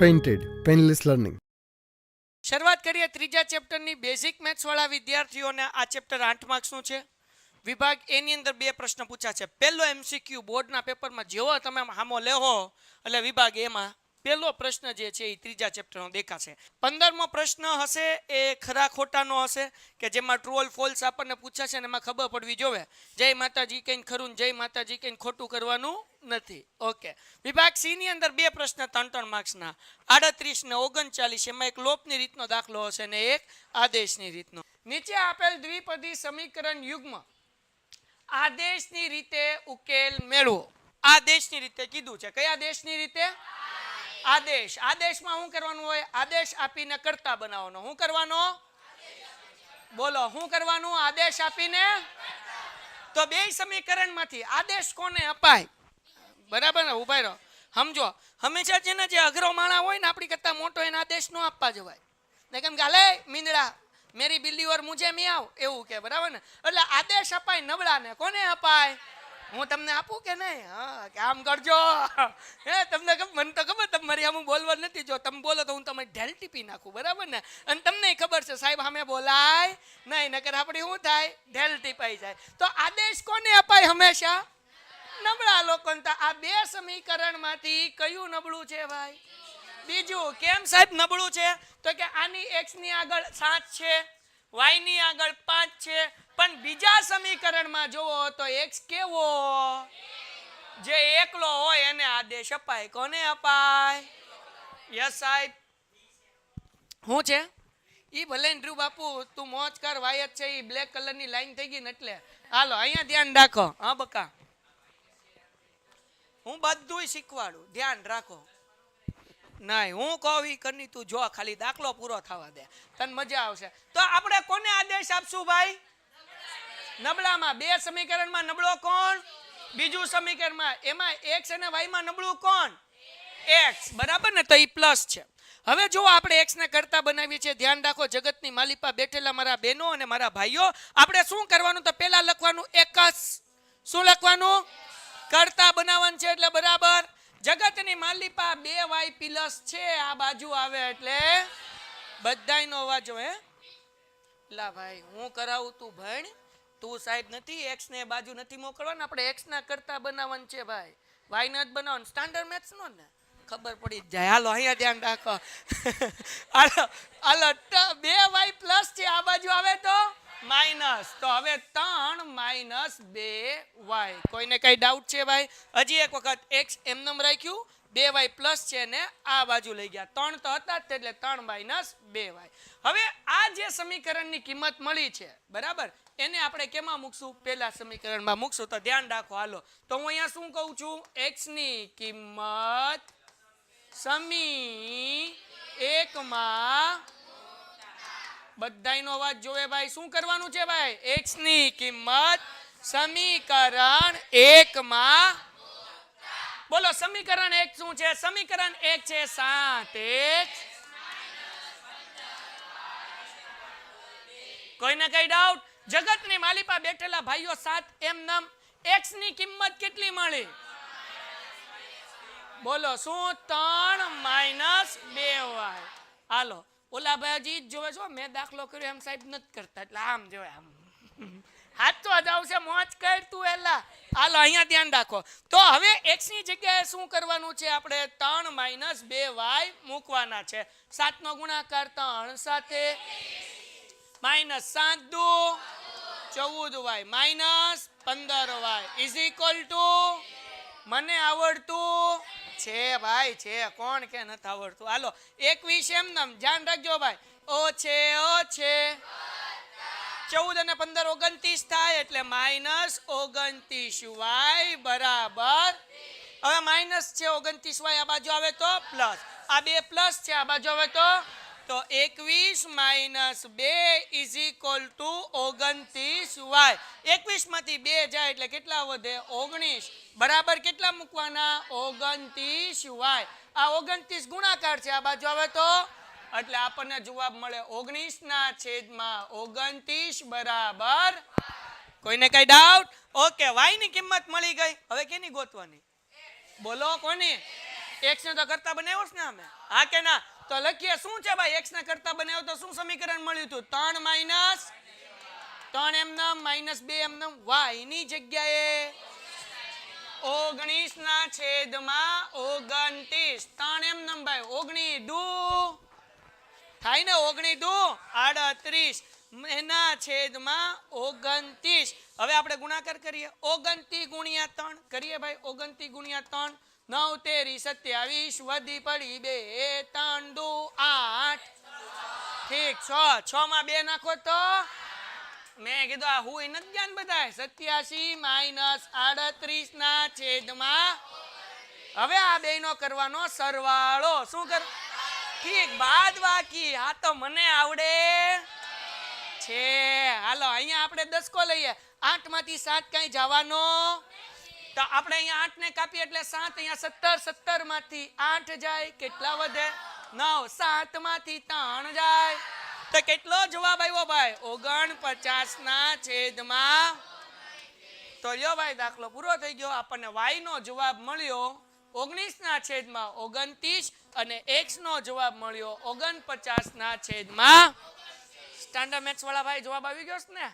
Painted painless learning. શરૂઆત કરીએ ત્રીજા ચેપ્ટરની બેઝિક મેથ્સ વાળા વિદ્યાર્થીઓને. આ ચેપ્ટર 8 માર્ક્સનું છે. વિભાગ એ ની અંદર 2 પ્રશ્ન પૂછ્યા છે. પહેલો MCQ બોર્ડના પેપરમાં જેવો તમે હામો લેહો એટલે વિભાગ એમાં પહેલો પ્રશ્ન જે છે એ ત્રીજા ચેપ્ટરનો દેખાશે. 15મો પ્રશ્ન હશે એ ખરા ખોટાનો હશે કે જેમાં ટ્રુ ઓર ફોલ્સ આપણને પૂછાશે અને એમાં ખબર પડવી જોવે જય માતાજી કઈ ખરું જય માતાજી કઈ ખોટું કરવાનું નથી. ઓકે. વિભાગ સી ની અંદર 2 પ્રશ્ન 3 માર્ક્સના 38 ને 39. એમાં એક લોપની રીતનો દાખલો હશે અને એક આદેશની રીતનો. નીચે આપેલ દ્વિપદી સમીકરણ યુગ્મ આદેશની રીતે ઉકેલ મેળવો. આદેશની રીતે કીધું છે. કયા આદેશની રીતે? આદેશ. આદેશમાં શું કરવાનું હોય? આદેશ આપીને કરતા બનાવવાનો. શું કરવાનો? બોલો શું કરવાનું? આદેશ આપીને. તો બે સમીકરણમાંથી આદેશ કોને અપાય? બરાબર ને? ઉભા રહો, સમજો. હંમેશા છે ને જે અઘરો માણા હોય ને આપણી કરતા મોટો એને આદેશ ન આપવા જવાય ને. કેમ કે હાલે મીંદડા મેરી બિલ્લી ઓર મુજે મિયાવ એવું કે. બરાબર ને? એટલે આદેશ અપાય નબળાને. કોને અપાય? હું તમને આપું કે નહીં? હા કે આમ કરજો. હે તમને મને તો ખબર તમારી આમ બોલવા નથી. જો તમે બોલો તો હું તમારી ઢેલ ટીપી નાખું. બરાબર ને? અને તમને ખબર છે સાહેબ સામે બોલાય નહીં, નકર આપણી શું થાય? ઢેલ ટીપાઈ જાય. તો આદેશ કોને અપાય? હંમેશા નબળા લોકોને. તો આ બે સમીકરણમાંથી કયું નબળું છે ભાઈ? બીજું. કેમ સાહેબ નબળું છે? તો કે આની x ની આગળ 7 છે, y ની આગળ 5 છે, પણ બીજા સમીકરણમાં જોવો તો x કેવો? જે એકલો હોય એને આદેશ અપાય. કોને અપાય? યસ સાહેબ. શું છે ઈ? ભલે ધ્રુવ બાપુ તું મોજ કર, વાય જ છે ઈ બ્લેક કલરની લાઈન થઈ ગઈ ને એટલે. હાલો અહીંયા ધ્યાન રાખો. હા બકા, હું બધું શીખવાડું, ધ્યાન રાખો. નહીં હું કહું ઈ કરની તું જો, ખાલી દાખલો પૂરો થવા દે, તને મજા આવશે. તો આપણે કોને આદેશ આપશું ભાઈ? નબળામાં. બે સમીકરણમાં નબળો કોણ? બીજું સમીકરણમાં. એમાં x અને y માં નબળું કોણ? x. બરાબર ને? તો ઈ પ્લસ છે. હવે જો આપણે x ને કરતા બનાવીએ છીએ. ધ્યાન રાખો, જગતની માલિપા બેઠેલા મારા બહેનો અને મારા ભાઈઓ, આપણે શું કરવાનું? તો પહેલા લખવાનું એક. શું લખવાનું? કરતા બનાવવાનું છે. એટલે બરાબર. જગતની માલિપા 2y પ્લસ છે, આ બાજુ આવે એટલે બધાયનો અવાજો. હે લા ભાઈ હું કરાવું, તું ભણ. તું સાહેબ નથી, x ને બાજુ નથી મોકલવાનું. આપણે x ના કરતા બનાવવાનું છે ભાઈ, y ના જ બનાવવાનું. સ્ટાન્ડર્ડ મેથ્સ નો ને ખબર પડી જાય. હાલો અહીંયા ધ્યાન રાખો. હાલો 2y પ્લસ છે, આ બાજુ આવે તો માઇનસ. તો હવે 3 માઇનસ 2y. કોઈને કઈ ડાઉટ છે ભાઈ? હજી એક વખત x એમનેમ રાખ્યું, 2y પ્લસ છે ને આ બાજુ લઈ ગયા. 3 તો હતા જ એટલે 3 માઇનસ 2y. હવે આ જે સમીકરણની કિંમત મળી છે બરાબર, એને આપણે કેમાં મૂકશું? પહેલા સમીકરણમાં મૂકશું. તો ધ્યાન રાખો. હાલો તો હું અહીંયા શું કહું છું? x ની કિંમત સમી 1 માં. બધાયનો અવાજ જોવે ભાઈ. શું કરવાનું છે ભાઈ? x ની કિંમત સમીકરણ 1 માં. બોલો સમીકરણ 1 શું છે? સમીકરણ 1 છે 7x. કોઈને કઈ ડાઉટ? જગતની માલિપા બેઠેલા ભાઈઓ 7 એમ નામ. x ની કિંમત કેટલી મળી? બોલો શું? 3 માઇનસ 2y. હાલો ઓલા ભાઈ જોવે છો, મેં દાખલો કર્યો એમ સાહેબ નથી કરતા, એટલે આમ જોવે. આમ હાથ તો જ આવશે. મોજ કર તું એલા. હાલો અહીંયા ધ્યાન રાખો. તો હવે x ની જગ્યાએ શું કરવાનું છે? આપણે 3 માઇનસ 2y મૂકવાના છે. 7 નો ગુણાકાર 3 સાથે, માઇનસ 7 દુ 14y minus 15y is equal to. મને આવડતું છે ભાઈ, છે. કોણ કે નથી આવડતું? હાલો 21 એમ નામ. ધ્યાન રાખજો ભાઈ. ઓ છે 14 અને 15 29 થાય એટલે માઇનસ 29y બરાબર. હવે માઇનસ છે 29y, આ બાજુ આવે તો પ્લસ. આ બે પ્લસ છે, આ બાજુ આવે તો 21 minus 2 is equal to 29y. 21 માંથી 2 જાય એટલે કેટલા વધે? 19 બરાબર. કેટલા મૂકવાના? 29y. આ 29 ગુણાકાર છે, આ બાજુ આવે તો એટલે આપણને જવાબ મળે 19 ના છેદમાં 29 બરાબર. કોઈને કઈ ડાઉટ? ઓકે. y ની કિંમત મળી ગઈ. હવે કેની ગોતવાની? બોલો કોની? x ને તો કરતા બનાવ્યો છે ને અમે, હા કે ના? તો લખીએ શું છે ભાઈ, x ને કરતા બનાવ્યો તો શું સમીકરણ મળ્યું હતું? 3 માઇનસ 3 એમનેમ માઇનસ 2 એમનેમ y ની જગ્યાએ 19 ના છેદમાં 29. 3 એમનેમ ભાઈ 19 દુ થાય ને, 19 દુ 38 એના છેદમાં 29. હવે આપણે ગુણાકાર કરીએ. 29 ગુણ્યા 3 કરીએ ભાઈ. 29 ગુણ્યા 3 9 તેરી 27 વધી પડી 2 3 દુ 8 ઠીક 6 6 માં 2 નાખો તો મેં કીધું આ હું નથી ધ્યાન બધાય 87 માઇનસ 38 ના છેદમાં. હવે આ બે નો કરવાનો સરવાળો. શું કર? ઠીક બાદબાકી. આ તો મને આવડે છે. હાલો અહીંયા આપણે દસકો લઈએ. 8 માંથી 7 કઈ જવાનો તો આપણે અહીંયા 8 ને કાપીએ એટલે 7 અહીંયા 17 17 માંથી 8 જાય કેટલા વધે 9 7 માંથી 3 જાય તો કેટલો જવાબ આવ્યો ભાઈ 49 ના છેદમાં. તો લ્યો ભાઈ દાખલો પૂરો થઈ ગયો. આપણને y નો જવાબ મળ્યો 19 ના છેદમાં 29 અને x નો જવાબ મળ્યો 49 ના છેદમાં. સ્ટાન્ડર્ડ મેથ્સ વાળા ભાઈ જવાબ આવી ગયો છે ને?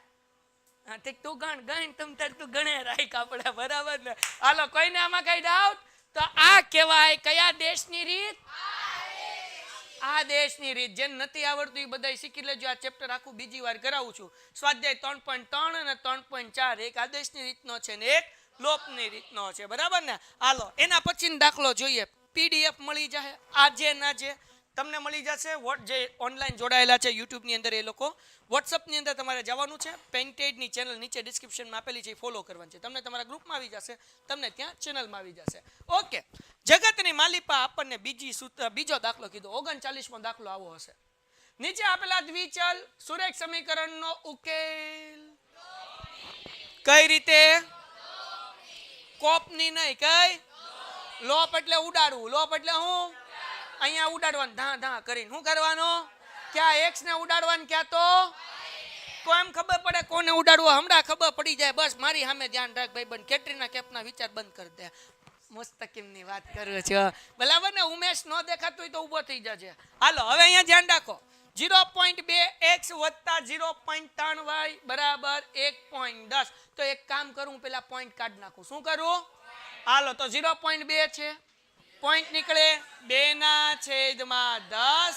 હા ઠીક તું ગણ તું ગણે રાખ આપણે બરાબર ને. હાલો કોઈને આમાં કઈ ડાઉટ? તો આ કહેવાય કયા દેશની રીત? આ દેશની રીત. જેને નથી આવડતું એ બધા શીખી લેજો. આ ચેપ્ટર આખું બીજી વાર કરાવું છું. સ્વાધ્યાય 3.3 અને 3.4 એક આદેશની રીતનો છે ને એક લોપની રીતનો છે બરાબર ને. હાલો એના પછીનો દાખલો જોઈએ. પીડીએફ મળી જાય આજે ના જે તમને મળી જશે. જે ઓનલાઈન જોડાયેલા છે યુટ્યુબની અંદર એ લોકો વોટ્સઅપની અંદર તમારે જવાનું છે. પેન્ટેડની ચેનલ નીચે ડિસ્ક્રિપ્શનમાં આપેલી છે, ફોલો કરવાની છે. તમને તમારા ગ્રુપમાં આવી જશે, તમને ત્યાં ચેનલમાં આવી જશે. ઓકે. જગતની માલિપા આપણને બીજો દાખલો કીધો. 39મો દાખલો આવો હશે. નીચે આપેલા દ્વિચલ સુરેખ સમીકરણનો ઉકેલ કઈ રીતે? કોપની નહીં, કઈ? લોપ એટલે ઉડાડવું. લોપ એટલે હું અહીંયા ઉડાડવાનું ધા ધા કરીને. શું કરવાનું? ક્યાં x ને ઉડાડવાનું, ક્યાં તો કોમ ખબર પડે કોને ઉડાડવું હમણાં ખબર પડી જાય. બસ મારી સામે ધ્યાન રાખ ભાઈ. બંધ કેટરીના કેફના વિચાર બંધ કરી દે. મુસ્તકીમની વાત કરું છું બરાબર ને. ઉમેશ નો દેખાતું હોય તો ઊભો થઈ જજે. હાલો હવે અહીંયા ધ્યાન રાખો. 0.2x વત્તા 0.3y બરાબર 1.10. તો એક કામ કરું પેલા પોઈન્ટ કાઢી નાખું. શું કરું? હાલો તો 0.2 છે પોઈન્ટ નીકળે 2 ના છેદમાં 10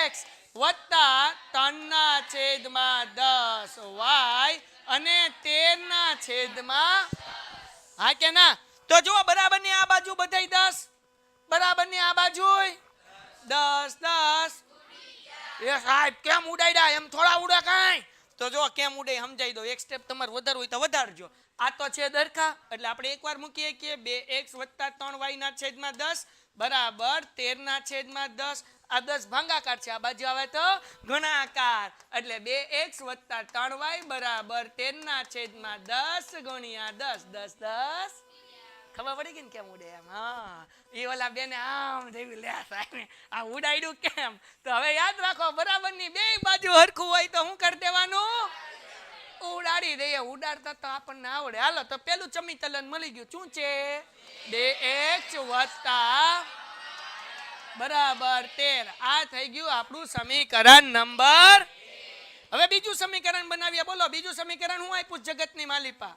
x વત્તા 3 ના છેદમાં 10 y અને 13 ના છેદમાં. હા કે ના? તો જુઓ બરાબર ની આ બાજુ બધાય 10 બરાબર ની આ બાજુ 10 10. એ સાહેબ કેમ ઉડાડ્યા? એમ થોડા ઉડા કાંઈ. તો જો કેમ ઉડે સમજાઈ દો. એક સ્ટેપ તમારે વધારવું હોય તો વધારજો. આ તો છે દરખા એટલે આપણે એકવાર મૂકીએ કે 2x વત્તા 3y ના છેદમાં 10 બરાબર 13 ના છેદમાં 10. આ 10 ભાગાકાર છે, આ બાજુ આવે તો ગુણાકાર એટલે 2x વત્તા 3y બરાબર 13 ના છેદમાં 10 ગુણ્યા 10 10 10. ખબર પડી ગઈ ને કેમ ઉડે એમ? હા એ ઓલા બેને આમ જેવી લે સાહેબ આ ઉડાડ્યું કેમ? તો હવે યાદ રાખો બરાબર ની બે બાજુ હરખું હોય તો શું કરી દેવાનું? ઉડાડી દઈએ. ઉડાડતા તો આપણને આવડે. હાલો તો પેલું ચમીતલન મળી ગયું. શું છે? 2x વત્તા બરાબર 13. આ થઈ ગયું આપણું સમીકરણ નંબર. હવે બીજું સમીકરણ બનાવીએ. બોલો બીજું સમીકરણ હું આપ્યું જગતની માલિપા?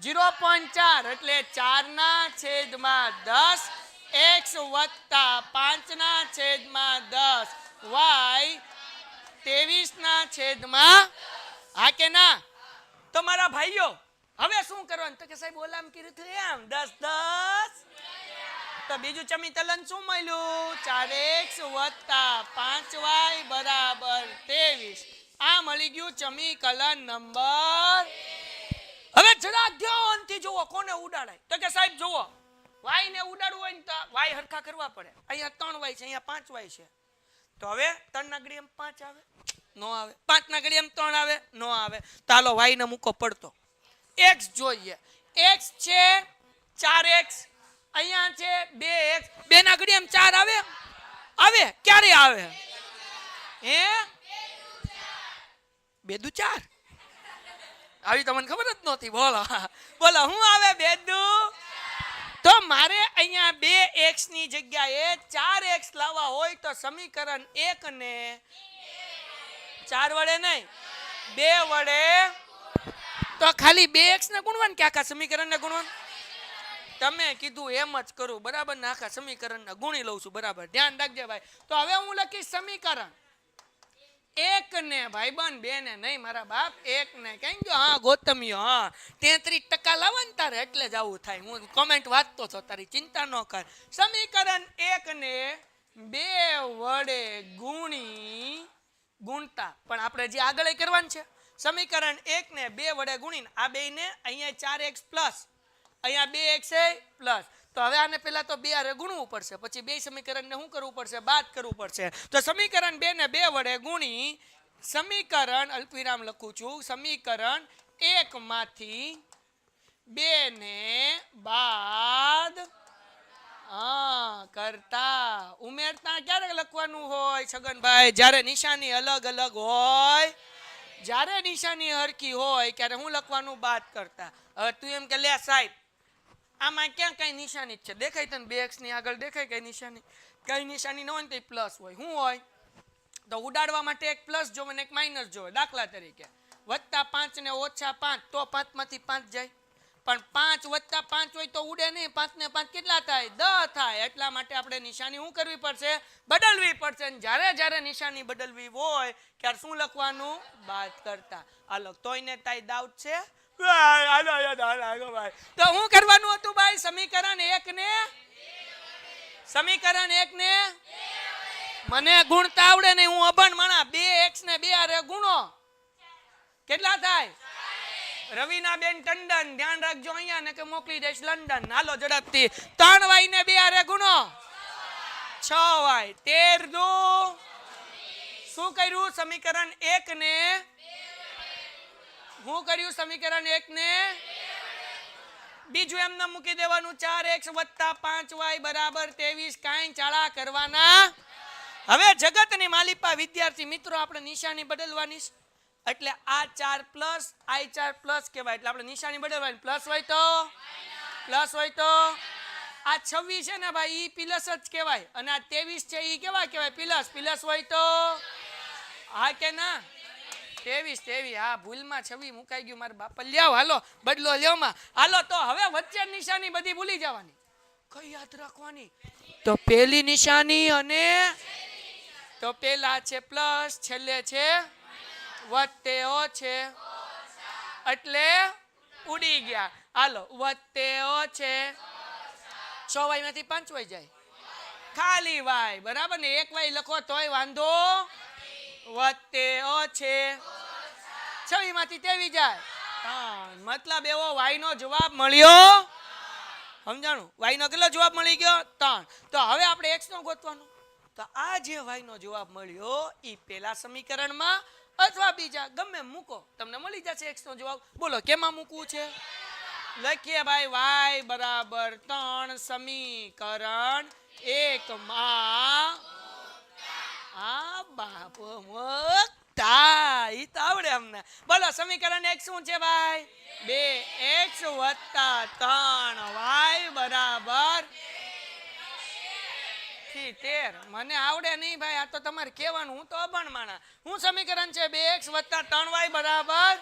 0.4 એટલે 4 ના છેદમાં 10 x વત્તા 5 ના છેદમાં 10 y 23 ના છેદમાં. હા કે ના? તો મારા ભાઈઓ હવે શું કરવાનું? તો કે સાહેબ ઓલામ કીધું હતું એમ 10 10. તો બીજું ચમીતલન શું મળ્યું? 4x વત્તા 5y બરાબર 23. આ મળી ગયું સમીકરણ નંબર. હવે જરા ધ્યાનથી જુઓ કોને ઉડાડાય. તો કે સાહેબ જુઓ y ને ઉડાડવું હોય ને તો y હરખા કરવા પડે. અહીંયા 3y છે, અહીંયા 5y છે. તો હવે 3 ના ઘડીએ 5 આવે નો આવે, 5 ના ઘડીએ 3 આવે નો આવે. તો હાલો y ને મૂકો પડતો. x જોઈએ. x છે 4x, અહીંયા છે 2x. 2 ના ઘડીએ 4 આવે આવે ક્યારે આવે? હે 2 દુ 4 આવી તમને ખબર જ નહોતી. બોલો બોલો હું આવે? 2 દુ તો મારે અહીંયા 2x ની જગ્યાએ 4x લાવવા હોય તો સમીકરણ 1 ને 4 વડે નહીં 2 વડે, તો ખાલી 2x ને ગુણવાનું કે આખા સમીકરણ ને ગુણવાનું? તમે કીધું એમ જ કરું, બરાબર ને આખા સમીકરણ ને ગુણી લઉં છું, બરાબર, ધ્યાન રાખજે ભાઈ. તો હવે હું લખીશ સમીકરણ 1 ને ભાઈબંધ 2 ને નહીં મારા બાપ, 1 ને કઈ ગયો? હા ગૌતમીઓ, હા 33% લાવો ને તારે એટલે જ આવું થાય. હું કોમેન્ટ વાંચતો છો, તારી ચિંતા ન કર. સમીકરણ 1 ને 2 વડે ગુણતા, પણ આપણે જે આગળ કરવાનું છે સમીકરણ 1 ને 2 વડે ગુણીને આ બેયને અહીંયા 4x પ્લસ અહીંયા 2x પ્લસ, તો હવે આને પહેલા તો 2 હારે ગુણવું પડશે, પછી બે સમીકરણને શું કરવું પડશે? બાદ કરવું પડશે. તો સમીકરણ 2 ને 2 વડે ગુણી સમીકરણ અલ્પવિરામ લખું છું, સમીકરણ 1 માંથી 2 ને બાદ કરતા ઉમેરતા ક્યારે લખવાનું હોય છગનભાઈ? જ્યારે નિશાની અલગ અલગ હોય, જ્યારે નિશાની હરખી હોય ત્યારે હું લખવાનું? બાદ કરતા. હવે તું એમ કે લે સાહેબ આમાં ક્યાં કઈ નિશાની છે? દેખાય તને 2x ની આગળ દેખાય કઈ નિશાની? કઈ નિશાની ન હોય ને તો પ્લસ હોય. શું હોય? તો ઉડાડવા માટે એક પ્લસ જોવે ને એક માઇનસ જોવે. દાખલા તરીકે +5 ને -5 તો 5 માંથી 5 જાય, પણ 5 + 5 હોય તો ઉડે નહીં. 5 ને 5 કેટલા થાય? 10 થાય. એટલા માટે આપણે નિશાની શું કરવી પડશે? બદલવી પડશે. જ્યારે જ્યારે નિશાની બદલવી હોય ત્યારે શું લખવાનું? બાદ કરતા. હાલો, તોયને તાઈ ડાઉટ છે? તો શું કરવાનું હતું ભાઈ? સમીકરણ 1 ને મને ગુણતા આવડે નહીં, હું અભણ માણા. 2x ને 2 હારે ગુણો, કેટલા થાય? રવિના બેન ટંડન, ધ્યાન રાખજો અહીંયા ને કે મોકલી દઈશ લંડન. હાલો ઝડપથી. 3y ને 2 હારે ગુણો, 6y. 13 દુ શું કર્યું? સમીકરણ 1 ને શું કર્યું? સમીકરણ 1 ને બીજું એમને મૂકી દેવાનું. 4x + 5y બરાબર 23. કાંઈ ચાળા કરવાના. હવે જગતની માલિપા વિદ્યાર્થી મિત્રો આપણે નિશાની બદલવાની છે, એટલે આ 4 પ્લસ આ 4 પ્લસ કહેવાય. એટલે આપણે નિશાની બદલવાની. પ્લસ હોય તો આ 26 છે ને ભાઈ ઈ પ્લસ જ કહેવાય, અને આ 23 છે ઈ કેવા કહેવાય? પ્લસ હોય તો હા કે ના? 23 હા ભૂલમાં 26 મુકાઈ ગયું મારા બાપા. લ્યાવ હાલો બદલો લ્યોમાં. હાલો તો હવે વચ્ચે નિશાની બધી ભૂલી જવાની. કઈ યાદ રાખવાની? તો પહેલી નિશાની અને તો પેલા છે પ્લસ, છેલ્લે છે વત્તે ઓ છે, એટલે ઉડી ગયા. હાલો વત્તે ઓ છે, 6y માંથી 5y જાય, ખાલી y બરાબર ને. 1y લખો તોય વાંધો. વત્તે ઓ છે, 26 માંથી 23 જાય, મતલબ એવો y નો જવાબ મળ્યો. સમજાણું? y નો કેટલો જવાબ મળી ગયો? 3. તો હવે આપણે x નો ગોતવાનો. તો આ જે y નો જવાબ મળ્યો ઈ પેલા સમીકરણમાં અથવા બીજા ગમે મૂકો, તમને મળી જશે x નો જવાબ. બોલો કેમાં મૂકવું છે? લખીએ ભાઈ y બરાબર 3 સમીકરણ 1 માં આ બાપ મોટા ઈ તો આવડે અમને. બોલો સમીકરણ 1 શું છે ભાઈ? 2x + 3y બરાબર 13. મને આવડે નહીં ભાઈ, આ તો તમારે કહેવાનું. હું તો અભણ માણા. હું સમીકરણ છે 2x + 3y બરાબર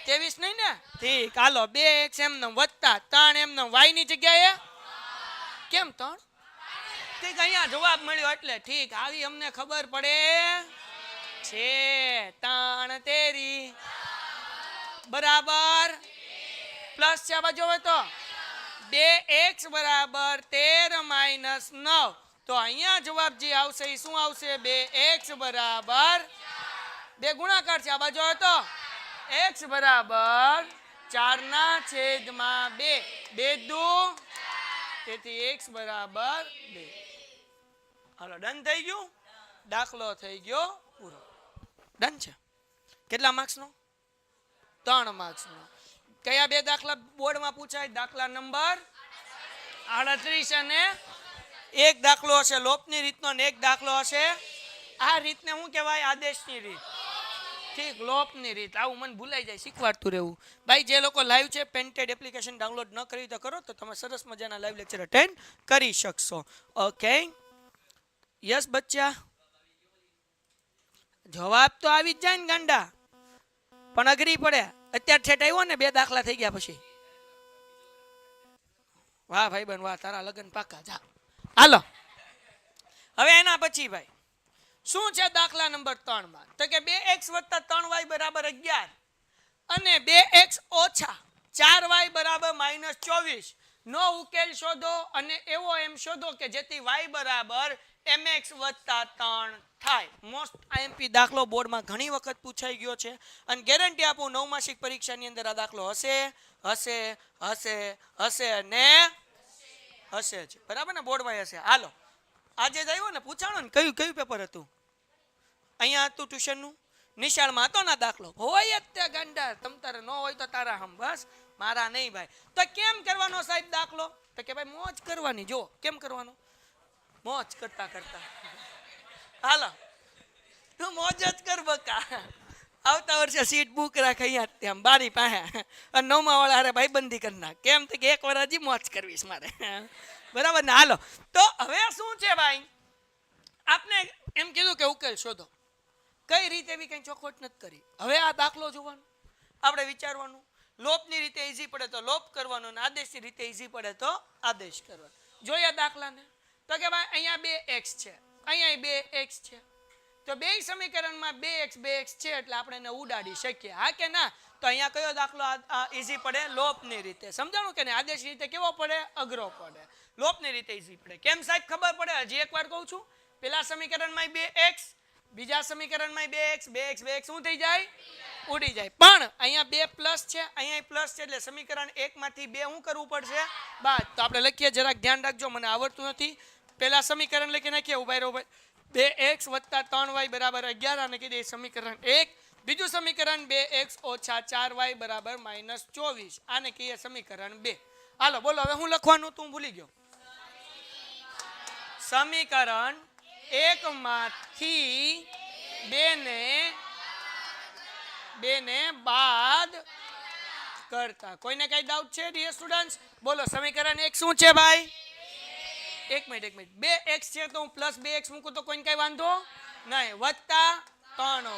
23 નહીં ને? ઠીક. હાલો 2x એમને + 3 એમને y ની જગ્યાએ કેમ 3? ઠીક, અહીંયા જવાબ મળ્યો એટલે ઠીક. આવી અમને ખબર પડે છે. 3 તેરી બરાબર પ્લસ છે બાજુ હોય તો 2x બરાબર 13 - 9. તો અહીંયા જવાબ જે આવશે એ શું આવશે? 2x બરાબર 2 ગુણાકાર છે આ બાજુ હોય તો x બરાબર 4/2. 2 દુ તેથી x બરાબર 2. હાલો ડન થઈ ગયું. દાખલો થઈ ગયો પૂરો. ડન છે. કેટલા માર્ક્સનો? 3 માર્ક્સનો. કયા 2 દાખલા બોર્ડમાં પૂછાય? દાખલા નંબર 38 અને એક દાખલો હશે લોપની રીતનો ને એક દાખલો હશે આ રીતને શું કહેવાય? આદેશની રીત. ઠીક લોપની રીત આવું મને ભૂલાઈ જાય શીખવાડતું રહેવું ભાઈ જે લોકો લાઈવ છે પેન્ટેડ એપ્લિકેશન ડાઉનલોડ ન કરી તો કરો તો તમે સરસ મજાના લાઈવ લેક્ચર અટેન્ડ કરી શકશો ઓકે યસ બચ્ચા જવાબ તો આવી જ જાય ને ગાંડા પણ અઘરી પડે અત્યારે છેટ આવ્યો ને 2 દાખલા થઈ ગયા પછી વાહ ભાઈ બન વાહ તારા લગન પાકા જા હાલો હવે એના પછી ભાઈ શું છે દાખલા નંબર 3 માં તો કે 2x + 3y = 11 અને 2x - 4y = -24 નો ઉકેલ શોધો અને એવો એમ શોધો કે જેથી y = mx + 3 થાય મોસ્ટ આઈએમપી દાખલો બોર્ડમાં ઘણી વખત પૂછાઈ ગયો છે અને ગેરંટી આપું નવમાસિક પરીક્ષાની અંદર આ દાખલો હશે હશે હશે હશે અને હશે જ બરાબર ને બોર્ડમાં હશે હાલો આજે જ આવ્યો ને પૂછાણો ને કયું કયું પેપર હતું અહીંયા હતું ટ્યુશનનું નિશાળમાં હતો ને દાખલો હોય જ તે ગાંડા તમ તારે ન હોય તો તારા હમ બસ મારા નહીં ભાઈ તો કેમ કરવાનો સાહેબ દાખલો તો કે ભાઈ મોજ કરવાની જો કેમ કરવાનો મોજ કરતા કરતા હાલો તું મોજ જ કર બકા આવતા વર્ષે સીટ બુક રાખ અહીંયા તેમ બારી પાસે અને 9મા વાળા હારે ભાઈબંધી કરી નાખ કેમ તો કે એક વાર હજી મોજ કરવીશ મારે બરાબર ને હાલો તો હવે શું છે ભાઈ આપને એમ કીધું કે ઉકેલ શોધો કઈ રીતે એવી કંઈ ચોખવટ નથી કરી હવે આ દાખલો જોવાનો આપણે વિચારવાનું લોપની રીતે ઈઝી પડે તો લોપ કરવાનો અને આદેશની રીતે ઈઝી પડે તો આદેશ કરવાનો જોયા દાખલાને તો કે ભાઈ અહીંયા 2x છે અહીંયા 2x છે તો બે સમીકરણમાં 2x છે એટલે આપણે એને ઉડાડી શકીએ હા કે ના તો અહીંયા કયો દાખલો ઈઝી પડે લોપની રીતે સમજાણું કે ને આદેશ રીતે કેવો પડે અઘરો પડે લોપની રીતે ઈઝી પડે કેમ સાહેબ ખબર પડે હજી એકવાર કહું છું પેલા સમીકરણમાં 2x બીજા સમીકરણમાં 2x શું થઈ જાય ઉડી જાય પણ અહીંયા 2 પ્લસ છે અહીંયા પ્લસ છે એટલે સમીકરણ 1 માંથી 2 શું કરવું પડશે બાદ તો આપણે લખીએ જરાક ધ્યાન રાખજો મને આવડતું નથી પેલા સમીકરણ લખી નાખીએ ઉભા રહો ભાઈ 2x + 3y = 11 અને કીધું સમીકરણ 1 બીજું સમીકરણ 2x - 4y = -24 આને કહીએ સમીકરણ 2 હાલો બોલો હવે હું લખવાનું તું ભૂલી ગયો સમીકરણ 1 માંથી 2 ને બાદ કરતા કોઈને કઈ ડાઉટ છે ડિયર સ્ટુડન્ટ્સ બોલો સમીકરણ 1 શું છે ભાઈ એક મિનિટ 2x છે તો હું +2x મૂકું તો કોઈને કઈ વાંધો નહીં +3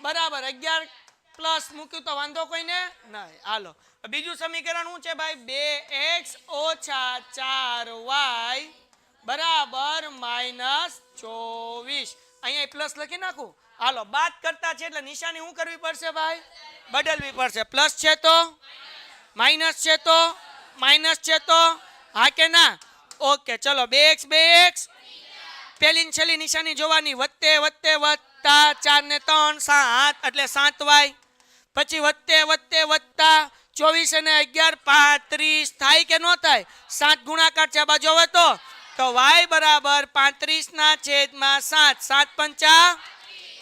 બરાબર 11 પ્લસ મૂક્યું તો વાંધો કોઈને નહીં હાલો બીજું સમીકરણ શું છે ભાઈ 2x - 4y = -24 અહીંયા પ્લસ લખી નાખું હાલો બાદ કરતા છે એટલે નિશાની શું કરવી પડશે ભાઈ બદલવી પડશે પ્લસ છે તો માઇનસ છે તો હા કે ના ઓકે ચલો 2x પેલી છેલ્લી નિશાની જોવાની વત્તે વત્તા 4 ને 3 7 એટલે 7y પછી વત્તે વત્તા 24 અને 11 35 થાય કે ન થાય 7 ગુણાકાર છે આ બાજુ હવે તો y = 35/7 7 પંચા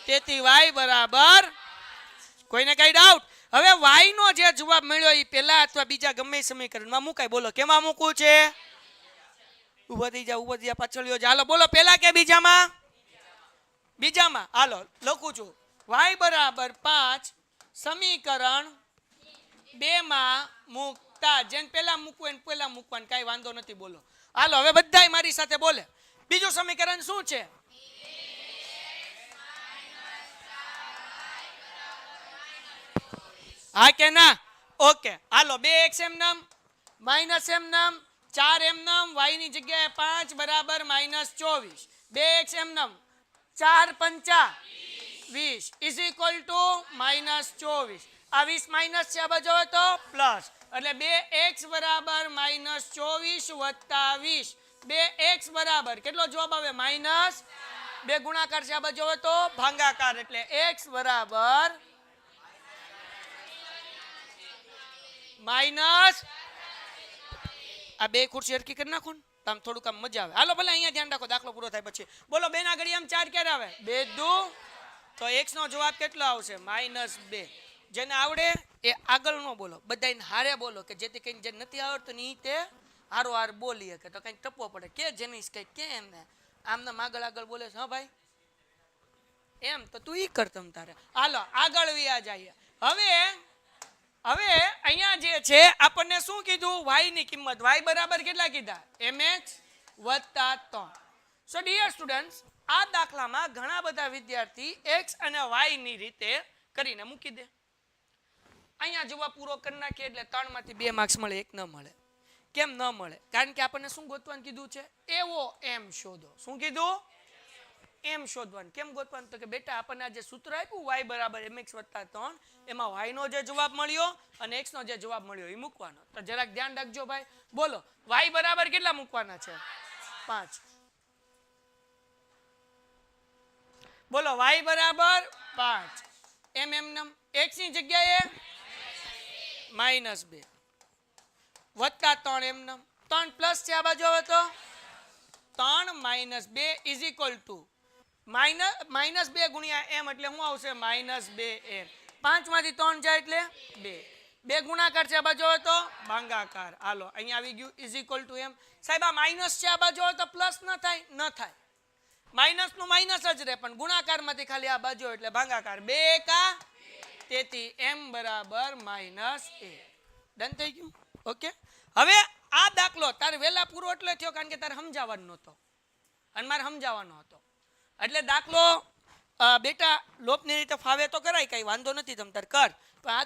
તેથી y બરાબર કોઈને કઈ ડાઉટ હવે y નો જે જવાબ મળ્યો એ પહેલા અથવા બીજા ગમે સમીકરણમાં મુકાય બોલો કેમાં મૂકવું છે ઉભા થઈ જા પાછળ હાલો બોલો પહેલા કે બીજામાં હાલો લખું છું y = 5 સમીકરણ 2 માં મૂકતા જેને પહેલા મૂકવું એને પહેલા મૂકવાનું કાંઈ વાંધો નથી બોલો હાલો હવે બધાય મારી સાથે બોલે બીજું સમીકરણ શું છે હા કે ના ઓકે હાલો 2x એમ નામ માઇનસ એમ નામ 4 એમ નામ y ની જગ્યાએ 5 બરાબર -24 2x એમ નામ 4 પંચા 20 ઇઝ ઇક્વલ ટુ -24 આ 20 માઇનસ છે આ બાજુ હોય તો પ્લસ એટલે 2x બરાબર -24 વત્તા 20 2x બરાબર કેટલો જવાબ આવે માઇનસ 2 ગુણાકાર છે આ બાજુ હોય તો ભાગાકાર એટલે x બરાબર માઇનસ આ બે ખુરશી હરકી કરી નાખો ને આમ થોડુંક આમ મજા આવે હાલો ભલે અહીંયા ધ્યાન રાખો દાખલો પૂરો થાય પછી બોલો 2 ના ઘડિયામાં 4 ક્યારે આવે 2 દુ તો x નો જવાબ કેટલો આવશે -2 જેને આવડે એ આગળ નો બોલો બધાને હારે બોલો કે જેથી કંઈક જે નથી આવડતું ને તે હારો હાર બોલીએ કે તો કંઈક ટપવો પડે કે જેની કંઈક કે એમને આમને આગળ બોલે છે હા ભાઈ એમ તો તું ઈ કર તમ તારે. હાલો આગળ વ્યા જઈએ. હવે અહીંયા જે છે આપણને શું કીધું? y ની કિંમત y બરાબર કેટલા કીધા? mx વત્તા 3. સો ડિયર સ્ટુડન્ટ્સ, આ દાખલામાં ઘણા બધા વિદ્યાર્થી x અને y ની રીતે કરીને મૂકી દે. અહીંયા જવાબ પૂરો કરી નાખીએ એટલે 3 માંથી 2 માર્ક્સ મળે, 1 ન મળે. કેમ ન મળે? કારણ કે આપણને શું ગોતવાનું કીધું છે? એવો એમ શોધો. શું કીધું? એમ શોધવાનું. કેમ ગોતવાનું? તો કે બેટા આપણને આ જે સૂત્ર આપ્યું y બરાબર mx વત્તા 3, એમાં y નો જે જવાબ મળ્યો અને x નો જે જવાબ મળ્યો એ મૂકવાનો. તો જરાક ધ્યાન રાખજો ભાઈ. બોલો y બરાબર કેટલા મૂકવાના છે? 5. બોલો y બરાબર 5. એમ x ની જગ્યાએ -2 વત્તા 3 એમ 3 પ્લસ છે આ બાજુ. હવે તો 3 -2 ઇઝ ઇક્વલ ટુ -2 ગુણ્યા m એટલે શું આવશે? -2m. 5 માંથી 3 જાય એટલે 2. 2 ગુણાકાર છે આ બાજુ. હવે તો ભાગાકાર. હાલો અહીંયા આવી ગયું ઇઝ ઇક્વલ ટુ m. સાહેબ આ માઇનસ છે આ બાજુ. હવે તો પ્લસ ન થાય? ન થાય. માઇનસ નું માઇનસ જ રહે, પણ ગુણાકારમાંથી ખાલી આ બાજુ એટલે ભાગાકાર. 2 કા, તેથી m બરાબર -a. ડન થઈ ગયું? ઓકે. હવે આ દાખલો તારે વહેલા પૂરો એટલે થયો કારણ કે તારે સમજાવવાનો નહોતો અને મારે સમજાવવાનો હતો. એટલે દાખલો બેટા લોપની રીતે ફાવે તો કરાય, કઈ વાંધો નથી, તમ તાર કર. પણ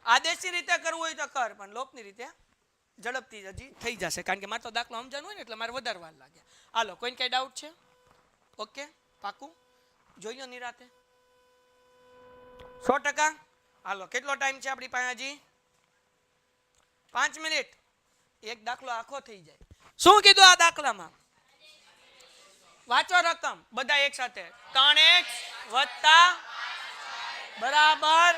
આદેશી રીતે કરવું હોય તો કર, પણ લોપની રીતે ઝડપથી હજી થઈ જશે કારણ કે મારે તો દાખલો સમજાવવાનો હોય ને એટલે મારે વધારે વાર લાગે. હાલો કોઈને કઈ ડાઉટ છે? ઓકે પાકું જોઈ લો નિરાતે 100%. હાલો કેટલો ટાઈમ છે આપણી પાસે? હજી 5 મિનિટ. એક દાખલો આખો થઈ જાય. શું કીધું આ દાખલામાં? વાંચો રકમ બધા એક સાથે. 3x વત્તા બરાબર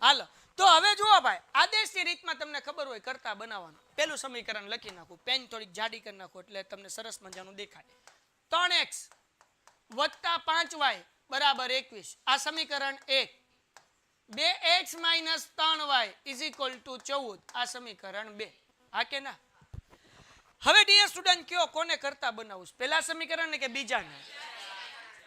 હાલો. તો હવે જુઓ ભાઈ, આદેશની રીતમાં તમને ખબર હોય કરતા બનાવવાનું. પેલું સમીકરણ લખી નાખું, પેન થોડીક જાડી કરી નાખો એટલે તમને સરસ મજાનું દેખાય. 3x વત્તા 5y બરાબર 21. આ સમીકરણ 1. 2x - 3y is equal to 14. આ સમીકરણ 2. હા કે ના? હવે ડિયર સ્ટુડન્ટ કયો કોને કરતા બનાવું? પહેલા સમીકરણ ને કે બીજાને?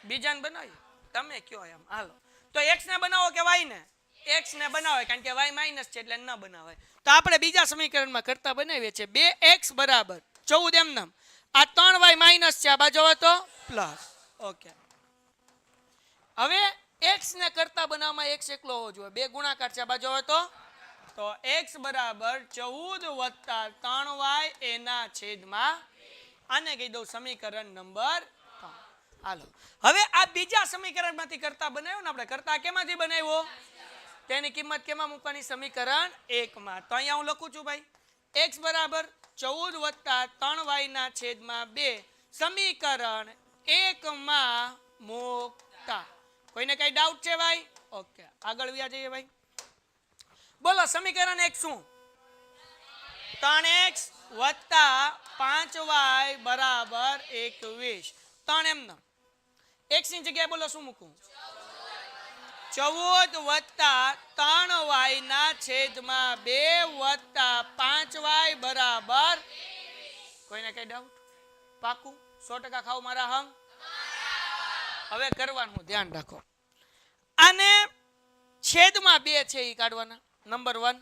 બીજાને બનાવીએ. તમે કયો એમ. હાલો તો x ને બનાવો કે y ને? x ને બનાવે કારણ કે y માઇનસ છે એટલે ન બનાવાય. તો આપણે બીજા સમીકરણમાં કરતા બનાવીએ છીએ. 2x બરાબર 14 એમ નામ. આ 3y માઇનસ છે આ બાજુ હવે તો પ્લસ. ઓકે. હવે x ને કરતા બનાવવામાં x એકલો હોવો જોઈએ. 2 ગુણાકાર છે આ બાજુ હવે તો x બરાબર 14 વત્તા 3y એના છેદમાં આને કહી દઉં સમીકરણ નંબર 3. હાલો હવે આ બીજા સમીકરણમાંથી કરતા બનાવ્યો ને આપણે. કરતા કેમાંથી બનાવ્યો? તેની કિંમત કેમાં મૂકવાની? સમીકરણ 1 માં. તો અહીંયા હું લખું છું ભાઈ x બરાબર 14 વત્તા 3y ના છેદમાં 2 સમીકરણ 1 માં મૂકતા. કોઈને કઈ ડાઉટ છે ભાઈ? ઓકે આગળ વ્યા જઈએ ભાઈ. બોલો સમીકરણ 1 શું? 3x વત્તા 5y બરાબર 21. 3 એમ x ની જગ્યાએ બોલો શું મૂકું? 14 વત્તા 3y ના છેદમાં 2 વત્તા 5y બરાબર. કોઈને કઈ ડાઉટ? પાકું 100% ખાવ મારા હમ. હવે કરવાનું ધ્યાન રાખો. આને છેદમાં 2 છે એ કાઢવાના. નંબર 1.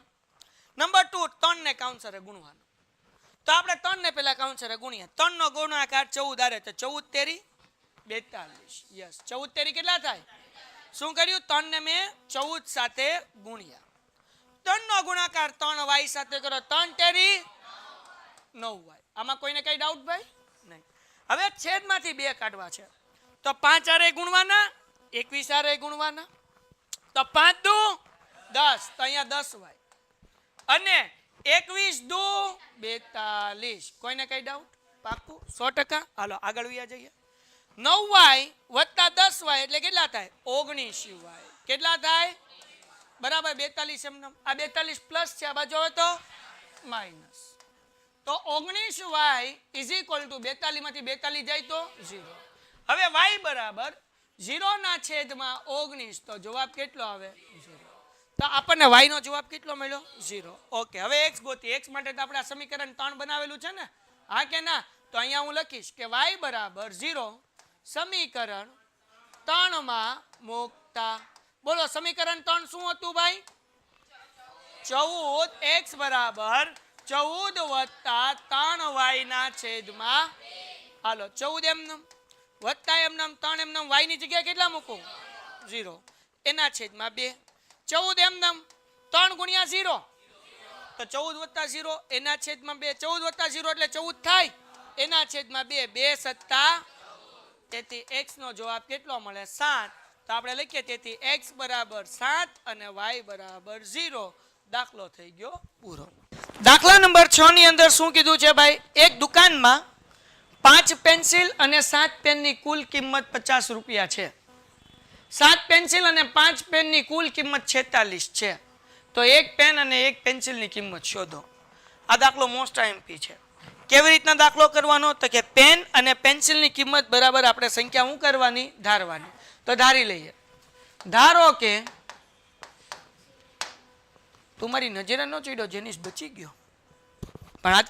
નંબર 2 3 ને કાઉન્સરે ગુણવાનો. તો આપણે 3 ને પહેલા કાઉન્સરે ગુણીએ. 3 નો ગુણાકાર 14 આરે તો 14 તેરી 42. યસ 14 તેરી કેટલા થાય? શું કર્યું? 3 ને મેં 14 સાથે ગુણ્યા. 3 નો ગુણાકાર 3y સાથે કરો. 3 તેરી 9y. આમાં કોઈને કઈ ડાઉટ ભાઈ? નહીં. હવે છેદમાંથી 2 કાઢવા છે તો 5 આરે ગુણવાના, 21 આરે ગુણવાના. તો 5 દુ 10 તો અહીંયા 10y અને 21 દુ 42. કોઈને કઈ ડાઉટ? પાક્કું 100%. હાલો આગળ વ્યા જઈએ. 9y વત્તા 10y એટલે કેટલા થાય? 19y. કેટલા થાય? બરાબર 42 એમ. આ 42 પ્લસ છે આ બાજુ હવે તો માઇનસ. તો 19y ઇઝ ઇક્વલ ટુ 42 માંથી 42 જાય તો 0. હવે y બરાબર 0 ના છેદમાં 19 તો જવાબ કેટલો આવે? 0. તો આપણને y નો જવાબ કેટલો મળ્યો 0. ઓકે, હવે x ગોતી. x માટે તો આપણે આ સમીકરણ 3 બનાવેલું છે ને, હા કે ના? તો અહીંયા હું લખીશ કે y બરાબર 0 સમીકરણ 3 માં મૂકતા. બોલો સમીકરણ 3 શું હતું ભાઈ? 14 x બરાબર 14 + 3y ના છેદમાં, હાલો 14 એમનેમ વત્તા એમનેમ 3 એમનેમ y ની જગ્યાએ કેટલા મૂકું? 0 એના છેદમાં 2. 14 એમનેમ 3 ગુણ્યા 0 તો 14 + 0 એના છેદમાં 2. 14 + 0 એટલે 14 થાય, એના છેદમાં 2. 2 સત્તા, તેથી x નો જવાબ કેટલો મળે? 7. તો આપણે લખીએ તેથી x બરાબર 7 અને y બરાબર 0. દાખલો થઈ ગયો પૂરો. દાખલા નંબર 6 ની અંદર શું કીધું છે ભાઈ? એક દુકાનમાં 5 પેન્સિલ અને 7 પેનની કુલ કિંમત 50 રૂપિયા છે. 7 પેન્સિલ અને 5 પેનની કુલ કિંમત 46 છે. તો એક પેન અને એક પેન્સિલની કિંમત શોધો. આ દાખલો મોસ્ટ આઈએમપી છે. કેવી રીતના દાખલો કરવાનો? તો કે પેન અને પેન્સિલની કિંમત બરાબર આપણે સંખ્યા શું કરવાની? ધારવાની. તો ધારી લઈએ. ધારો કે તું મારી નજરે ન ચડ્યો, જેનીશ બચી ગયો, પણ આ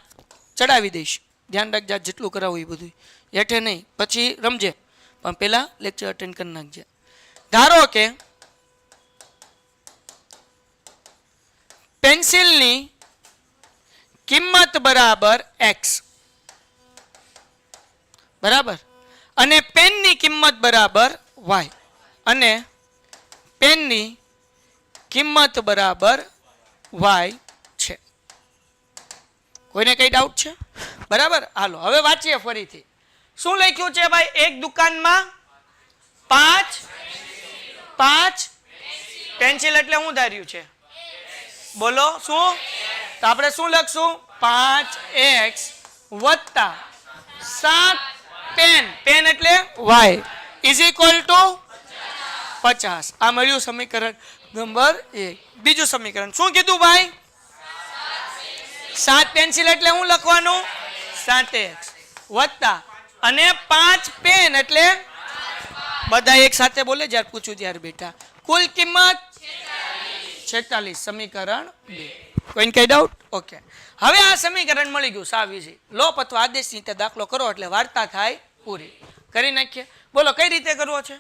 ચડાવી દઈશ. ધ્યાન રાખજે, જેટલું કરાવું એ બધું હેઠે નહીં, પછી રમજે, પણ પહેલા લેક્ચર અટેન્ડ કરી નાખજે. ધારો કે પેન્સિલની કિંમત બરાબર x બરાબર, અને પેનની કિંમત બરાબર y, અને પેનની કિંમત બરાબર y છે. કોઈને કઈ ડાઉટ છે? બરાબર, હાલો હવે વાંચીએ ફરીથી. શું લખ્યું છે ભાઈ? એક દુકાનમાં 5 પેન્સિલ એટલે શું ધાર્યું છે? બોલો શું? તો આપણે શું લખશું? 5x વત્તા 7 પેન, પેન એટલે y ઇઝ ઇક્વલ ટુ 50. આ મળ્યું સમીકરણ નંબર 1. બીજું સમીકરણ શું કીધું ભાઈ? 7 પેન્સિલ એટલે શું લખવાનું? 7x વત્તા અને 5 પેન એટલે બધા એક સાથે બોલે જ્યારે પૂછું ત્યારે બેટા. કુલ કિંમત 46. સમીકરણ 2. કોઈને કઈ ડાઉટ? ઓકે, હવે આ સમીકરણ મળી ગયું. સાવ ઈઝી. લોપ અથવા આદેશની રીતે દાખલો કરો એટલે વાર્તા થાય પૂરી. કરી નાખીએ. બોલો કઈ રીતે કરવો છે?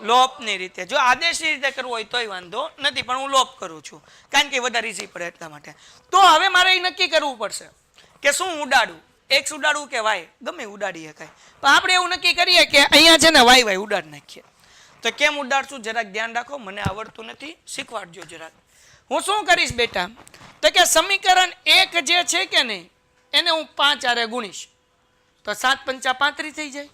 લોપની રીતે. જો આદેશની રીતે કરવો હોય તોય વાંધો નથી, પણ હું લોપ કરું છું કારણ કે વધારે ઈઝી પડે એટલા માટે. તો હવે મારે એ નક્કી કરવું પડશે કે શું ઉડાડું, x ઉડાડવું કે y? ગમે ઉડાડી શકાય, પણ આપણે એવું નક્કી કરીએ કે અહીંયા છે ને y ઉડાડી નાખીએ. તો કેમ ઉડાડશું જરાક ધ્યાન રાખો, મને આવડતું નથી, શીખવાડજો જરાક. હું શું કરીશ બેટા? તો કે સમીકરણ 1 જે છે કે નહીં એને હું 5 આરે ગુણીશ તો 7 પંચા 35 થઈ જાય,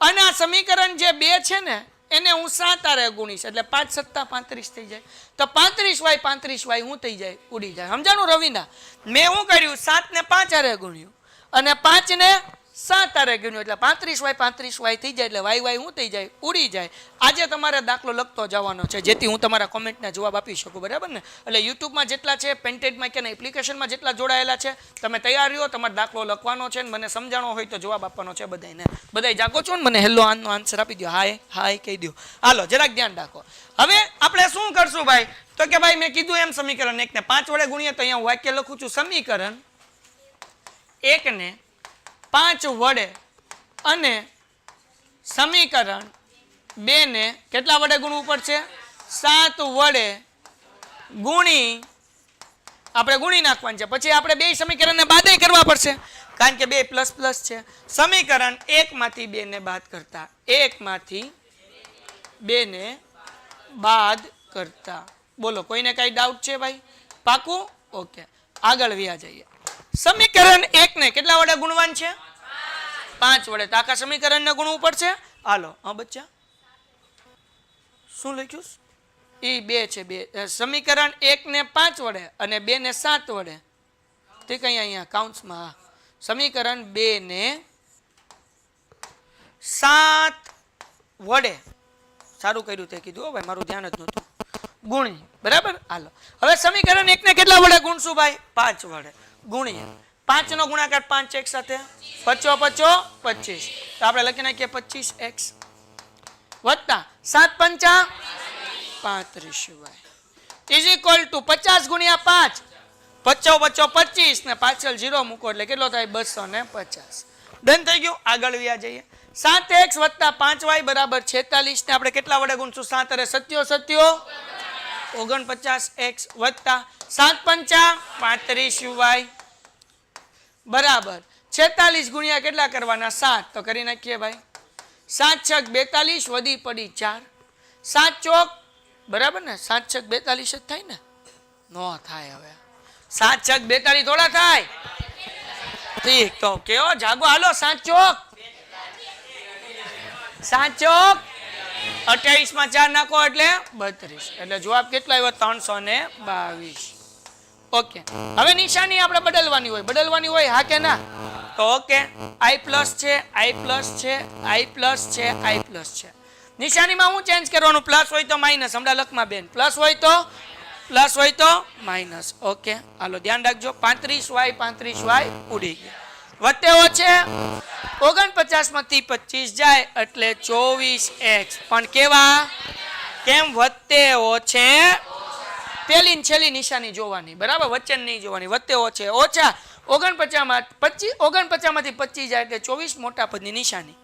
અને આ સમીકરણ જે 2 છે ને એને હું 7 આરે ગુણીશ એટલે 5 સત્તા 35 થઈ જાય. તો 35y શું થઈ જાય? ઉડી જાય. સમજાણું રવિના? મેં શું કર્યું? 7 ને 5 આરે ગુણ્યું અને 5 ને 7 આરે ગુણ્યું એટલે 35y થઈ જાય એટલે y શું થઈ જાય? ઉડી જાય. આજે તમારે દાખલો લખતો જવાનો છે જેથી હું તમારા કોમેન્ટના જવાબ આપી શકું, બરાબર ને? એટલે યુટ્યુબમાં જેટલા છે, પેન્ટેડમાં કે એપ્લિકેશનમાં જેટલા જોડાયેલા છે, તમે તૈયાર રહ્યો, તમારે દાખલો લખવાનો છે, મને સમજાણો હોય તો જવાબ આપવાનો છે બધાને. બધા જાગો છો ને? મને હેલો આનો આન્સર આપી દો, હાય હાય કહી દો. હાલો જરાક ધ્યાન રાખો. હવે આપણે શું કરશું ભાઈ? તો કે ભાઈ મેં કીધું એમ સમીકરણ 1 ને 5 વડે ગુણીએ તો અહીંયા હું વાક્ય લખું છું સમીકરણ 1 ને 5 વડે અને સમીકરણ 2 ને કેટલા વડે ગુણવું પડશે? 7 વડે ગુણી આપણે ગુણી નાખવાનું છે. પછી આપણે બે સમીકરણને બાદ કરવા પડશે કારણ કે 2 પ્લસ પ્લસ છે. સમીકરણ 1 માંથી 2 ને બાદ કરતા, 1 માંથી 2 ને બાદ કરતા. બોલો કોઈને કઈ ડાઉટ છે ભાઈ? પાકું? ઓકે, આગળ વ્યા જઈએ. સમીકરણ 1 ને કેટલા વડે ગુણવાનું છે? 5 વડે. તો આખા સમીકરણને ગુણવું પડશે. હાલો હા બચ્ચા, શું લખ્યું? એ 2 છે. 2 સમીકરણ 1 ને 5 વડે અને 2 ને 7 વડે. તે કઈ અહીંયા કાઉન્ટ્સમાં સમીકરણ 2 ને 7 વડે, સારું કર્યું તે કીધું ભાઈ, મારું ધ્યાન જ નહોતું, ગુણી. બરાબર, હાલો હવે સમીકરણ 1 ને કેટલા વડે ગુણશું ભાઈ? 5 વડે ગુણીએ. 5 નો ગુણાકાર 5 એક સાથે 5 5 25. તો આપણે લખી નાખીએ 25x વત્તા 7 પંચા 35y. ઇઝ ઇક્વલ ટુ 50 ગુણ્યા 5 પચ્ચો 25 ને પાછળ 0 મૂકો એટલે કેટલો થાય 250. ડન થઈ ગયું. આગળ વ્યા જઈએ. 7x + 5y બરાબર 46 ને આપણે કેટલા વડે ગુણશું? 7 અરે 7 49x + 7 પંચા 35y બરાબર 46 ગુણ્યા કેટલા કરવાના? 7. તો કરી નાખીએ ભાઈ. 7 છક 42 વધી પડી 4. 7 ચોક બરાબર ને? 7 છક 42 જ થાય ને? નો થાય. હવે 7 છક 42 થોડા થાય. ઠીક. તો કેવો જાગો હાલો. 7 ચોક 28 માં 4 નાખો એટલે 32. એટલે જવાબ કેટલો આવ્યો? 322. ઓકે. હવે નિશાની આપણે બદલવાની હોય હા કે ના? તો ઓકે. i પ્લસ છે, i પ્લસ છે, i પ્લસ છે, i પ્લસ છે. નિશાનીમાં હું ચેન્જ કરવાનું? પ્લસ હોય તો માઇનસ. હમણાં લખમાં બેન પ્લસ હોય તો માઇનસ. ઓકે હાલો ધ્યાન રાખજો. 35y ઉડી ગયા. વત્તે ઓછે 49 માંથી 25 જાય એટલે 24x. પણ કેવા? કેમ વત્તે ઓછે? પેલી ને છેલ્લી નિશાની જોવાની બરાબર, વચ્ચે નહીં જોવાની. વત્તે ઓછે ઓછા 49 માંથી 25 જાય એટલે 24 મોટા પદની નિશાની.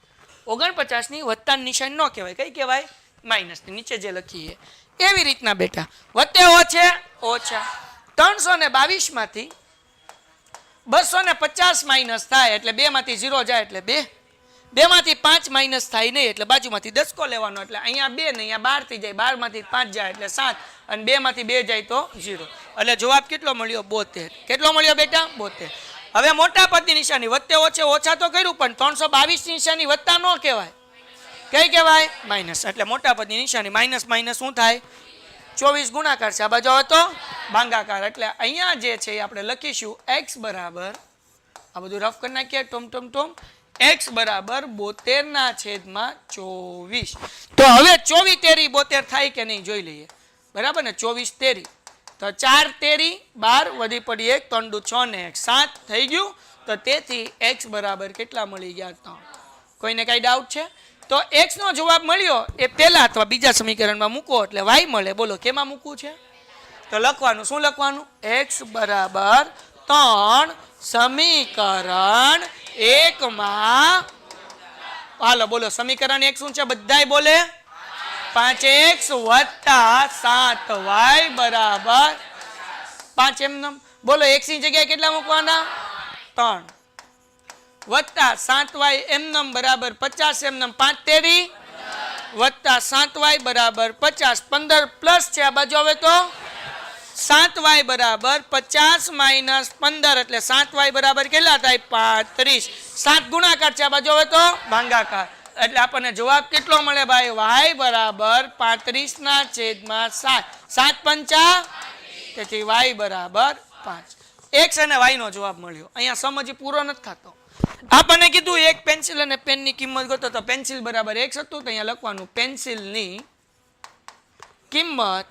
49 ની વત્તાની નિશાની ન કહેવાય. કઈ કહેવાય? માઇનસ ની. નીચે જે લખીએ એવી રીતના બેટા. વત્તે ઓછે ઓછા 322 માંથી 250 માઇનસ થાય એટલે 2 માંથી 0 જાય એટલે 2. 2 માંથી 5 માઇનસ થાય નહીં એટલે બાજુમાંથી 10 લેવાનો. એટલે અહીંયા 2 ને અહીંયા 12 થી જાય. 12 માંથી 5 જાય એટલે 7 અને 2 માંથી 2 જાય તો 0. એટલે જવાબ કેટલો મળ્યો? 72. કેટલો મળ્યો બેટા? 72. હવે મોટા પદની નિશાની વત્તે ઓછે ઓછા તો કર્યું પણ 322 ની નિશાની વત્તા ન કહેવાય. કઈ કહેવાય? માઇનસ. એટલે મોટા પદની નિશાની માઇનસ માઇનસ શું થાય? 24 ગુણાકાર છે. આ બાજુ આવે તો ભાગાકાર. એટલે અહીંયા જે છે આપણે લખીશું x બરાબર, આ બધું રફ કરી નાખીએ ટોમ x બરાબર 72/24. તો હવે 24 તેરી 72 થાય કે નહીં જોઈ લઈએ બરાબર ને? 24 તેરી તો 4 તેરી 12 વધી પડી 1 3 દુ 6 ને 1 7 થઈ ગયું. તો તેથી x બરાબર કેટલા મળી ગયા? 3. કોઈને કઈ ડાઉટ છે? તો x નો જવાબ મળ્યો એ પહેલા અથવા બીજા સમીકરણમાં મૂકો એટલે y મળે. બોલો કેમાં મૂકવું છે? તો લખવાનું શું લખવાનું? x બરાબર 3 સમીકરણ 1 માં. હાલો બોલો સમીકરણ 1 શું છે? બધાય બોલે 5x + 7y બરાબર 5 એમ. બોલો x ની જગ્યાએ કેટલા મૂકવાના? 3 વત્તા 7y એમ બરાબર 50 એમ. 5 તેરી વત્તા 7y બરાબર 50. 15 પ્લસ છે આ બાજુ હવે તો 7y બરાબર 50 માઇનસ 15 એટલે 7y બરાબર કેટલા થાય? 35. 7 ગુણાકાર છે આ બાજુ હવે તો ભાગાકાર. એટલે આપણને જવાબ કેટલો મળે ભાઈ? y બરાબર 35/7. 7 પંચા તેથી y બરાબર 5. x અને y નો જવાબ મળ્યો. અહીંયા સમજી પૂરો નથી થતો. આપણને કીધું એક પેન્સિલ અને પેનની કિંમત ગોતો. તો પેન્સિલ બરાબર x હતું તો અહીંયા લખવાનું પેન્સિલની કિંમત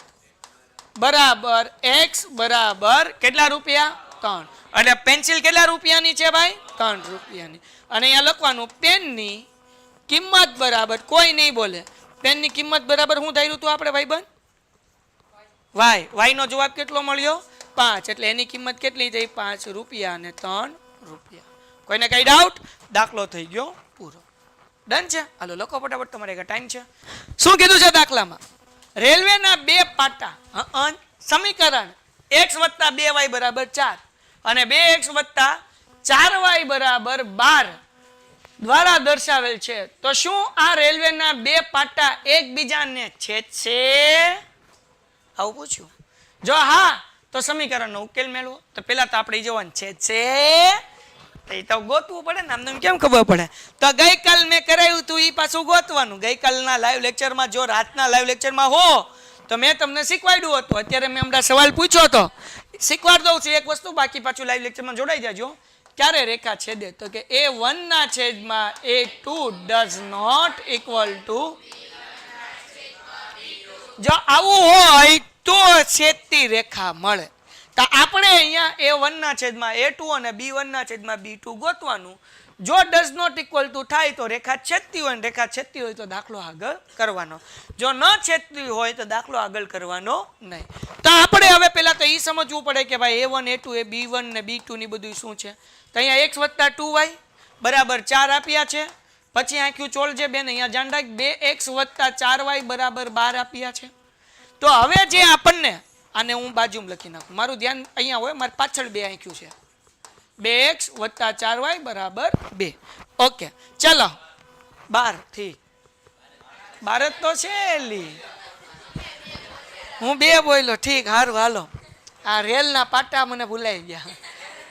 બરાબર x બરાબર કેટલા રૂપિયા? 3. એટલે પેન્સિલ કેટલા રૂપિયાની છે ભાઈ? 3 રૂપિયાની. અને અહીંયા લખવાનું પેનની કિંમત બરાબર, કોઈ નહીં બોલે, પેનની કિંમત બરાબર શું ધાર્યું હતું આપણે ભાઈબંધ? y નો જવાબ કેટલો મળ્યો? 5. એટલે એની કિંમત કેટલી થઈ? 5 રૂપિયા અને 3 રૂપિયા. કોઈને કઈ ડાઉટ? દાખલો થઈ ગયો પૂરો. ડન છે? હાલો લખો ફટાફટ, તમારે ટાઈમ છે. શું કીધું છે દાખલામાં? રેલવેના 2 પાટા સમીકરણ x + 2y બરાબર 4 અને 2x + 4y બરાબર 12 દ્વારા દર્શાવેલ છે. તો શું આ રેલવેના 2 પાટા એકબીજાને છેદશે? આવું પૂછ્યું. જો હા તો સમીકરણનો ઉકેલ મેળવો. તો પેલા તો આપણે જોવાનું છેદશે એ તો ગોતવું પડે ને. આમને કેમ ખબર પડે? તો ગઈકાલ મેં કરાવ્યું તું એ પાછું ગોતવાનું. ગઈકાલના લાઈવ લેક્ચરમાં જો રાતના લાઈવ લેક્ચરમાં હો તો મેં તમને શીખવાડ્યું હતું. અત્યારે મેં હમણાં સવાલ પૂછ્યો હતો, શીખવાડ દઉં છું એક વસ્તુ. બાકી પાછું લાઈવ લેક્ચરમાં જોડાઈ જાજો. ક્યારે રેખા છેદે? તો કે a1/a2 does not equal to. જો આવું હોય તો છેદતી રેખા મળે. તો આપણે અહીંયા a1/a2 અને b1/b2 ગોતવાનું. જો ડઝ નોટ ઇક્વલ ટુ થાય તો રેખા છેદતી હોય ને રેખા છેદતી હોય તો દાખલો આગળ કરવાનો, જો ન છેદતી હોય તો દાખલો આગળ કરવાનો નહીં. તો આપણે હવે પહેલા તો એ સમજવું પડે કે ભાઈ A1 A2 એ B1 ને B2 ની બધું શું છે. તો અહીંયા x + 2y બરાબર 4 આપ્યા છે. પછી આખ્યું ચોલજે બેન અહીંયા જાણ રાખ 2x + 4y બરાબર 12 આપ્યા છે. તો હવે જે આપણને આને હું બાજુમાં લખી નાખું, મારું ધ્યાન અહીંયા હોય, મારી પાછળ 2 આખ્યું છે 2x + 4y બરાબર 2. ઓકે ચલો 12 થી 12 તો છે એલી, હું 2 બોલ્યો ઠીક હારું હાલો. આ રેલના પાટા મને ભૂલાઈ ગયા,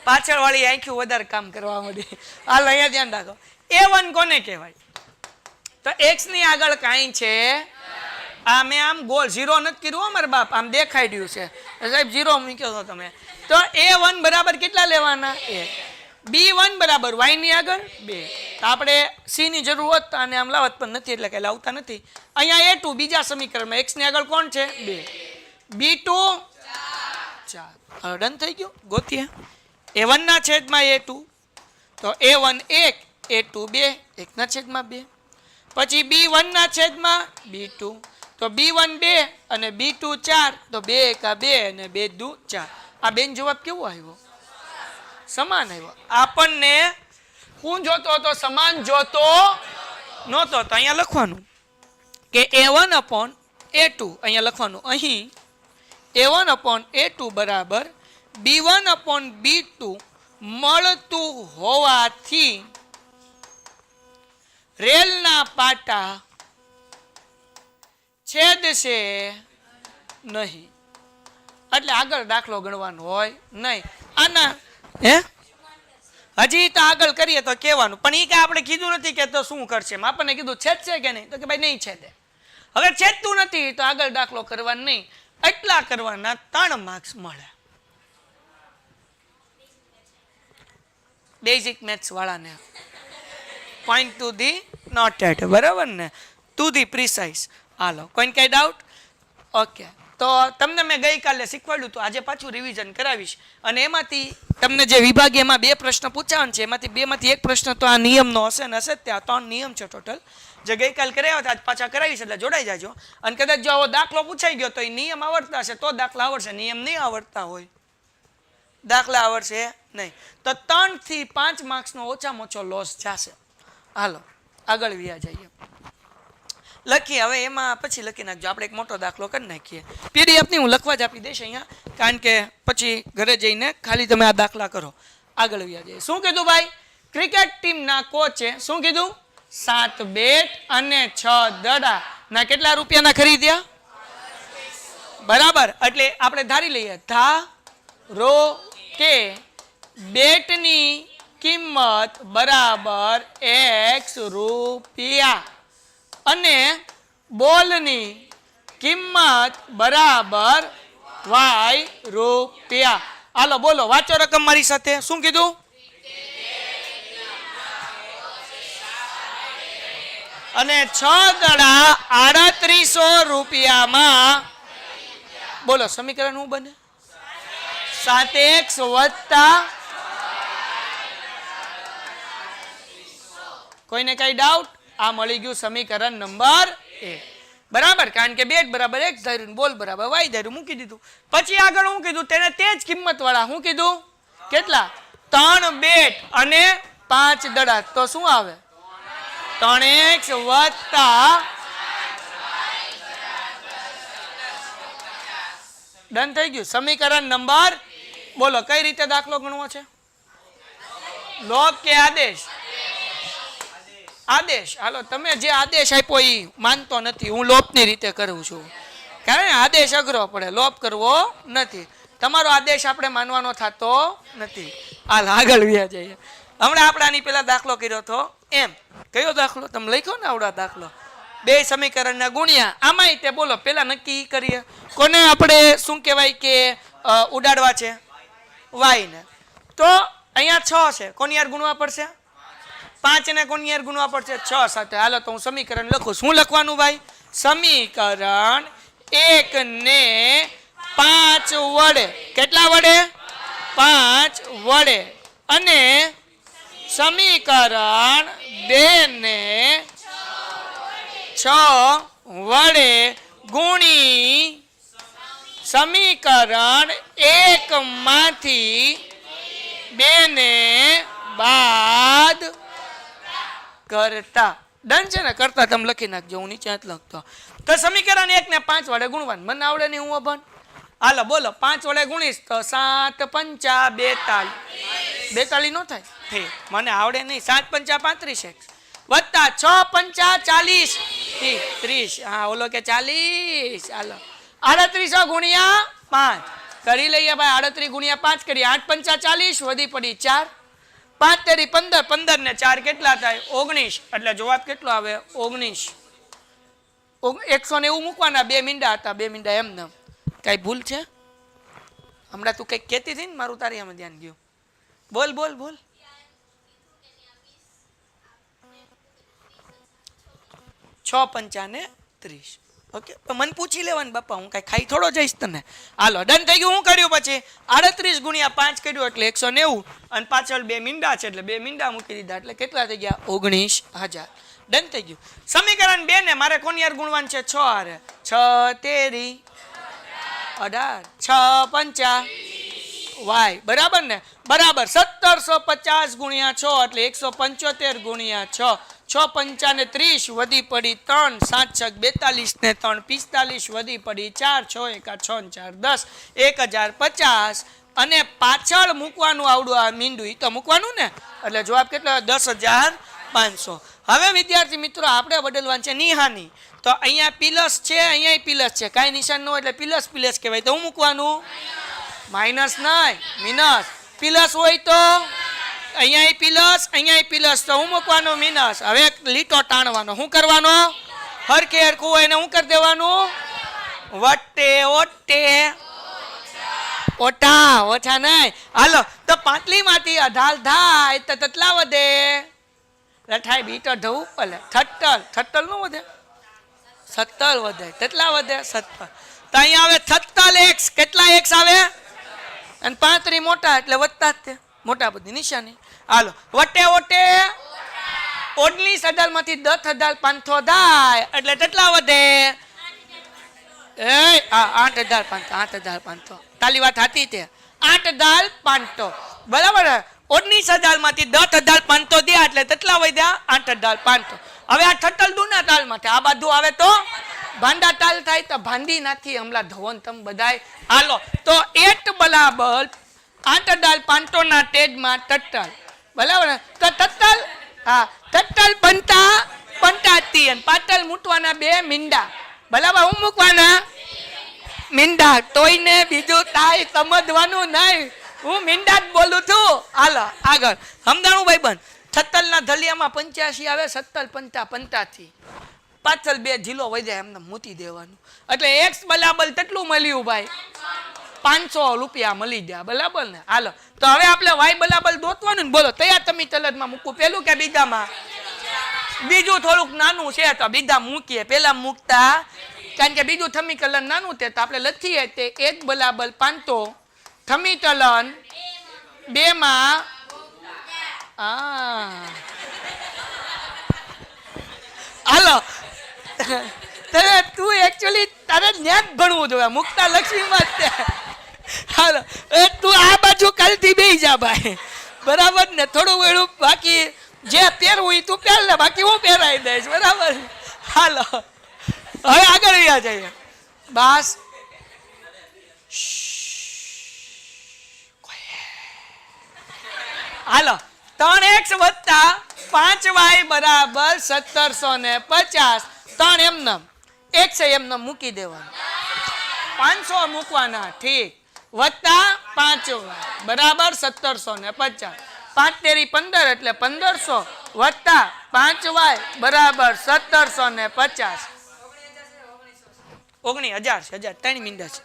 પાછળ વાળી આંખ્યું વધારે કામ કરવા માંડી. હાલ અહીંયા ધ્યાન રાખો. A1 કોને કહેવાય? તો x ની આગળ કાંઈ છે આ મેં આમ ગોળ 0 નથી કર્યું અમારે બાપ, આમ દેખાઈ રહ્યું છે સાહેબ 0 મૂક્યો છો તમે. તો A1 બરાબર કેટલા લેવાના? 1. B1 બરાબર y ની આગળ 2. તો આપણે c ની જરૂર હોત અને આમ લાવત પણ નથી એટલે કઈ લાવતા નથી. અહીંયા A2 બીજા સમીકરણમાં x ની આગળ કોણ છે? 2. B2 4. ડન થઈ ગયું. ગોતીએ A1 ના છેદમાં A2, તો A1 1 A2 2 1 ના છેદમાં 2. પછી B1 ના છેદમાં B2, તો B1 2 અને B2 4, તો 2 × 2 અને 2 × 2 4. આ બેન જવાબ કેવો આવ્યો? સમાન આવ્યો. આપણને હું જોતો હતો? સમાન જોતો નહોતો. તો અહીંયા લખવાનું કે A1/A2, અહીંયા લખવાનું અહીં A1/A2 બરાબર B1/B2 મળતું હોવાથી રેલના પાટા છેદશે નહીં. એટલે આગળ દાખલો ગણવાનો હોય નહીં. આના હજી તો આગળ કરીએ તો કહેવાનું, પણ એ કે આપણે કીધું નથી કે તો શું કરશે. આપણને કીધું છેદશે કે નહીં, તો કે ભાઈ નહીં છેદે. હવે છેદતું નથી તો આગળ દાખલો કરવાનો નહીં. એટલા કરવાના 3 માર્ક્સ મળે બેઝિક મેથ્સ વાળાને. પોઈન્ટ ટુ ધી નોટેડ, બરાબર ને, ટુ ધી પ્રિસાઇઝ. હાલો, કોઈને કઈ ડાઉટ? ઓકે. તો તમને મેં ગઈકાલે શીખવાડ્યું તો આજે પાછું રિવિઝન કરાવીશ. અને એમાંથી તમને જે વિભાગ એમાં 2 પ્રશ્ન પૂછાવાના છે, એમાંથી 2માંથી 1 પ્રશ્ન તો આ નિયમનો હશે ને હશે. ત્યાં 3 નિયમ છે ટોટલ, જે ગઈકાલ કરાવ્યા હતા આજ પાછા કરાવીશ, એટલે જોડાઈ જાજો. અને કદાચ જો આવો દાખલો પૂછાઈ ગયો તો એ નિયમ આવડતા હશે તો દાખલા આવડશે, નિયમ નહીં આવડતા હોય દાખલા આવડશે નહીં. તો 3 થી 5 માર્ક્સનો ઓછામાં ઓછો લોસ જશે. હાલો આગળ વ્યા જઈએ. લખીએ હવે, એમાં પછી લખી નાખજો. આપણે એક મોટો દાખલો કરી નાખીએ. પીડીએફની હું લખવા જ આપી દઈશ અહીંયા, કારણ કે પછી ઘરે જઈને ખાલી તમે આ દાખલા કરો. આગળ વ્યા જઈએ. શું કીધું ભાઈ? ક્રિકેટ ટીમના કોચે શું કીધું? 7 બેટ અને 6 દડા ના કેટલા રૂપિયાના ખરીદ્યા? બરાબર. એટલે આપણે ધારી લઈએ, ધારો કે બેટની કિંમત બરાબર x રૂપિયા અને બોલની કિંમત બરાબર y રૂપિયા. હાલો બોલો, વાંચો રકમ મારી સાથે. શું કીધું? અને 6 દડા 3800 રૂપિયામાં. બોલો સમીકરણ શું બને? 7x + કોઈને કઈ ડાઉટ? આ મળી ગયું સમીકરણ નંબર 1. બરાબર, કારણ કે બેટ બરાબર x ધાર્યું, બોલ બરાબર y ધાર્યું, મૂકી દીધું. પછી આગળ શું કીધું? તેને તે જ કિંમત વાળા શું કીધું? કેટલા? 3 બેટ અને 5 દડા. તો શું આવે? 3x + ડન થઈ ગયું. સમીકરણ નંબર. બોલો કઈ રીતે દાખલો ગણવો છે? લોપ કે આદેશ? આદેશ. હાલો, તમે જે આદેશ આપ્યો એ માનતો નથી, હું લોપની રીતે કરું છું, કારણ કે આદેશ અઘરો પડે, લોપ કરવો નથી. તમારો આદેશ આપણે માનવાનો થતો નથી. હાલ આગળ વ્યા જઈએ. હમણાં આપણે આની પેલા દાખલો કર્યો હતો એમ. કયો દાખલો? તમે લખ્યો ને આવડા દાખલો, 2 સમીકરણના ગુણ્યા. આમાંય તે બોલો પેલા નક્કી કરીએ કોને આપણે શું કહેવાય કે ઉડાડવા છે? y ને. તો અહીંયા 6 છે, કોની યાર ગુણવા પડશે? 5 ને કોની યાર ગુણવા પડશે? 6 સાથે. હાલો તો હું સમીકરણ લખું. શું લખવાનું ભાઈ? સમીકરણ 1 ને 5 વડે. કેટલા વડે? 5 વડે. અને સમીકરણ 2 ને 6 વડે ગુણી સમીકરણ 1 માંથી 2 ને બાદ કરતા. ડન છે ને? કરતા તમે લખી નાખજો, હું નીચે જ લખતો. તો સમીકરણ 1 ને 5 વડે ગુણવાનું. મને આવડે નહીં, હું અભણ. હાલો બોલો, 5 વડે ગુણીશ તો 7 પંચા 42. 42 નો થાય? મને આવડે નહીં. 7 પંચા 35 વત્તા 6 પંચા 40 30. હા, ઓલો કે 40. હાલો 38 ગુણ્યા 5 કરી લઈએ ભાઈ. 38 ગુણ્યા 5 કરીએ. 8 પંચા 40 વધી પડી 4. 5 તેરી 15. 15 ને 4 કેટલા થાય? 19. એટલે જવાબ કેટલો આવે? 19. 190 મૂકવાના. 2 મીંડા હતા, 2 મીંડા એમને. કઈ ભૂલ છે? હમણાં તું કઈક કહેતી હતી ને, મારું તારી આમાં ધ્યાન ગયું. બોલ બોલ બોલ. 6 પંચા ને 30. ઓકે, મને પૂછી લેવાનું બાપા, હું કઈ ખાઈ થોડો જઈશ તને. હાલો ડન થઈ ગયું. હું કર્યું પછી 38 ગુણ્યા 5 કર્યું એટલે 190 અને પાછળ 2 મીંડા છે એટલે 2 મીંડા મૂકી દીધા એટલે કેટલા થઈ ગયા? 19,000. ડન થઈ ગયું. સમીકરણ 2 ને મારે કોની યાર ગુણવાનું છે? 6 હારે. 6 તેરી 18. 6 પંચા વાય બરાબર ને? બરાબર. 1750 ગુણ્યા 6 એટલે 175 ગુણ્યા 6. 6 પંચા ને 30 વધી પડી 3. 7 છક 42 ને 3 45 વધી પડી 4. 6 એકા 6 4 10. 1050. અને પાછળ મૂકવાનું આવડું આ મીંડું, એ તો મૂકવાનું ને, એટલે જવાબ કેટલો? 10,500. હવે વિદ્યાર્થી મિત્રો આપણે બદલવાનું છે નિહાની. તો અહીંયા પ્લસ છે, અહીંયા પ્લસ છે, કાંઈ નિશાન ન હોય એટલે પ્લસ પ્લસ કહેવાય. તો હું મૂકવાનું? માઇનસ નહીં, મિનસ. પ્લસ હોય તો અહીંયા પ્લસ, અહીંયા પ્લસ, તો હું મૂકવાનું મિનસ. હવે લીટો તાણવાનો. શું કરવાનો? હરખે હરખું હોય એને શું કરી દેવાનું? વટ્ટે ઓટ્ટે ઓટા. ઓછા નહીં. હાલો તો 5 માંથી 18 થાય તો કેટલા વધે? રઠાઈ બીટો ઢવું ભલે. 38 નું વધે? 17 વધે. કેટલા વધે? 17. તો અહીંયા આવે 46x. કેટલા x આવે? અને 35 મોટા એટલે વધતા જ તે મોટા બધી નિશાની. હાલો વટે ઓટે 19,000 માંથી 10,500 થાય એટલે કેટલા વધે? 8,500. 8,500. તાલી વાત હતી તે 8,500 બરાબર. 19,000 માંથી 10,500 દે એટલે કેટલા વધ્યા? 8,500. હવે આ ઠટ્ટલ દુના તાલ માટે આ બાજુ આવે તો ભાંડા તાલ થાય તો ભાંડી નાખી હમણાં ધવન તમ બધાય. હાલો તો 8 બરાબર 8,500 ના તેજમાં ટટ્ટલ બરાબર. તો ટટ્ટલ, હા ટટ્ટલ બનતા 85 અને પાટલ મૂટવાના 2 મીંડા બરાબર. હું મૂકવાના? મીંડા. તોયને બીજું તાય સમજવાનું નહીં, હું મીંડા જ બોલું છું. હાલો આગળ સમજાણું ભાઈ બંધ. 76 ના ધલિયામાં 85 આવે. 17 પંચા 85 પાછળ 2 ઝીલો વધ્યા એમને મૂતી દેવાનું. એટલે x બરાબર કેટલું મળ્યું ભાઈ? 500 રૂપિયા મળી ગયા બરાબર ને. હાલો તો હવે આપણે y બરાબર દોતવાનું ને. બોલો તૈયાર? તમે તલદમાં મૂકવું પેલું કે બીજામાં? બીજું થોડુંક નાનું છે તો બીજા મૂકીએ. પેલા મૂકતા કારણ કે બીજું સમીકરણ નાનું છે તો આપણે લખીએ તે 1 બરાબર 500 સમીકરણ 2 માં હાલો તું એકચ્યુઅલી તારે ન્યાજ ભણવું જોઈએ, મુક્તા લક્ષ્મીમાં જ તે. હાલો તું આ બાજુ કાલથી બેસી જા ભાઈ બરાબર ને. થોડું વેળું બાકી જે પહેરવું એ તું પહેર લે, બાકી હું પહેરાવી દઈશ બરાબર. હાલો હવે આગળ રહ્યા જઈએ. બસ હાલો 3x વત્તા 5y બરાબર 1750. 3 એમને x એમને મૂકી દેવાનું. 500 મૂકવાના. ઠીક. વત્તા 5y બરાબર 1750. 5 તેરી 15 એટલે 1500 વત્તા 5y બરાબર 1750. 19,000 છે. 3 મીંડા છે.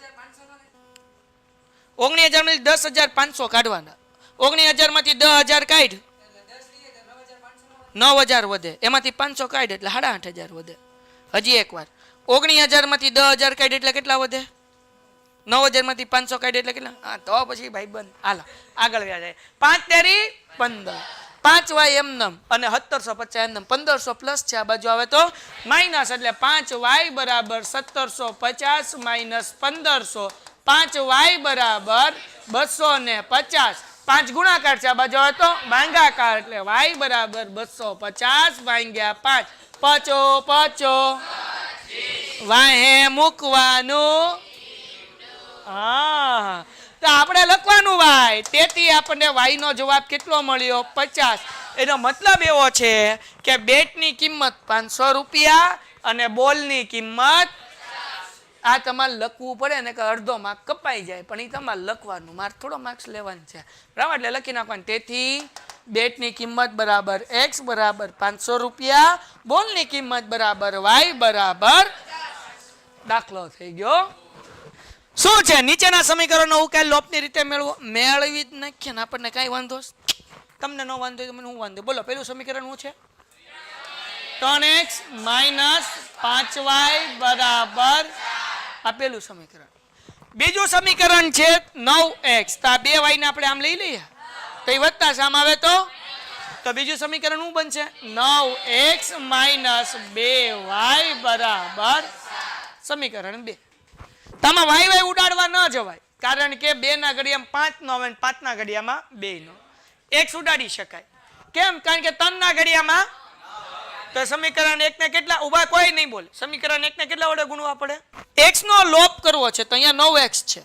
19,000 માંથી 10,500 કાઢવાના. 19,000 માંથી 10,000 કાઢ 9,000 વધે. એમાંથી 500 કાઢ એટલે 8,500 વધે. હજી એક વાર 19,000 માંથી 10,000 કાઢ એટલે કેટલા વધે? 9,000 માંથી 500 કાઢ એટલે કેટલા? હા તો પછી ભાઈ બંધ. હાલો આગળ વ્યા જાય. 5 તેરી 15. 5y એમનેમ અને 1750 એમનેમ 1500 પ્લસ છે, આ બાજુ આવે તો માઇનસ, એટલે 5y બરાબર 1750 માઇનસ 1500, 5y બરાબર 250, 5 ગુણાકાર છે, આ બાજુ આવે તો ભાગાકાર, એટલે y બરાબર 250 ભાગ્યા 5, પચો પચો વાહે મૂકવાનું. હા, તો આપણે લખવાનું y, તેથી આપણને y નો જવાબ કેટલો મળ્યો? 50. એનો મતલબ એવો છે કે બેટની કિંમત 500 રૂપિયા અને બોલની કિંમત, આ તમારે લખવું પડે ને કે અડધો માર્ક કપાઈ જાય, પણ એ તમારે લખવાનું, મારે થોડો માર્ક્સ લેવાનું છે, બરાબર? એટલે લખી નાખવાનું. તેથી બેટની કિંમત બરાબર x બરાબર 500 રૂપિયા, બોલની કિંમત બરાબર y બરાબર. દાખલો થઈ ગયો. શું છે? નીચેના સમીકરણનો ઉકેલ લોપની રીતે મેળવો. મેળવી જ નાખીએ ને આપણને કઈ વાંધો? તમને ન વાંધો હોય તો મને હું વાંધો? બોલો, પેલું સમીકરણ શું છે? 3x માઇનસ 5y બરાબર, આ પેલું સમીકરણ. બીજું સમીકરણ છે 9x, તો આ 2y ને આપણે આમ લઈ લઈએ તો એ વત્તા સામ આવે તો બીજું સમીકરણ શું બનશે? 9x માઇનસ 2y બરાબર સમીકરણ 2. તમે y ઉડાડવા ન જવાય, કારણ કે 2 ના ઘડિયામાં 5 નો આવે, 5 ના ઘડિયામાં 2 નો. x ઉડાડી શકાય. કેમ? કારણ કે 3 ના ઘડિયામાં, તો સમીકરણ 1 ને કેટલા ઉભા? કોઈ નહીં બોલે. સમીકરણ 1 ને કેટલા વડે ગુણવા પડે? x નો લોપ કરવો છે, તો અહીંયા 9x છે,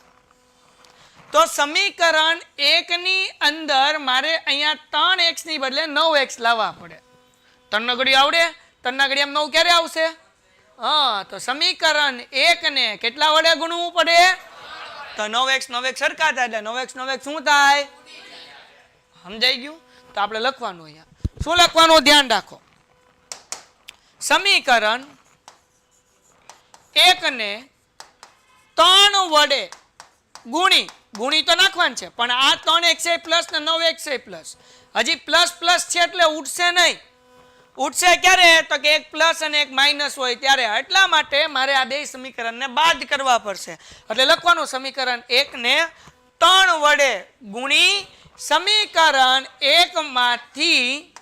તો સમીકરણ 1 ની અંદર મારે અહીંયા 3x ની બદલે 9x લાવવા પડે. 3 ના ઘડિયા આવડે? 3 ના ઘડિયામાં 9 ક્યારે આવશે? હા, તો સમીકરણ 1 ને કેટલા વડે ગુણવું પડે? તો 9x સરખા થાય, એટલે 9x શું થાય? સમજાઈ ગયું? તો આપણે લખવાનું અહીંયા શું લખવાનું? ધ્યાન રાખો. સમીકરણ 1 ને 3 વડે ગુણી તો નાખવાનું છે, પણ આ 3x પ્લસ ને 9x પ્લસ, હજી પ્લસ પ્લસ છે એટલે ઉઠશે નહીં. ઉઠશે ક્યારે? તો કે એક પ્લસ અને એક માઇનસ હોય ત્યારે. એટલા માટે મારે આ બે સમીકરણને બાદ કરવા પડશે, એટલે લખવાનું સમીકરણ 1 ને 3 વડે ગુણી સમીકરણ 1 માંથી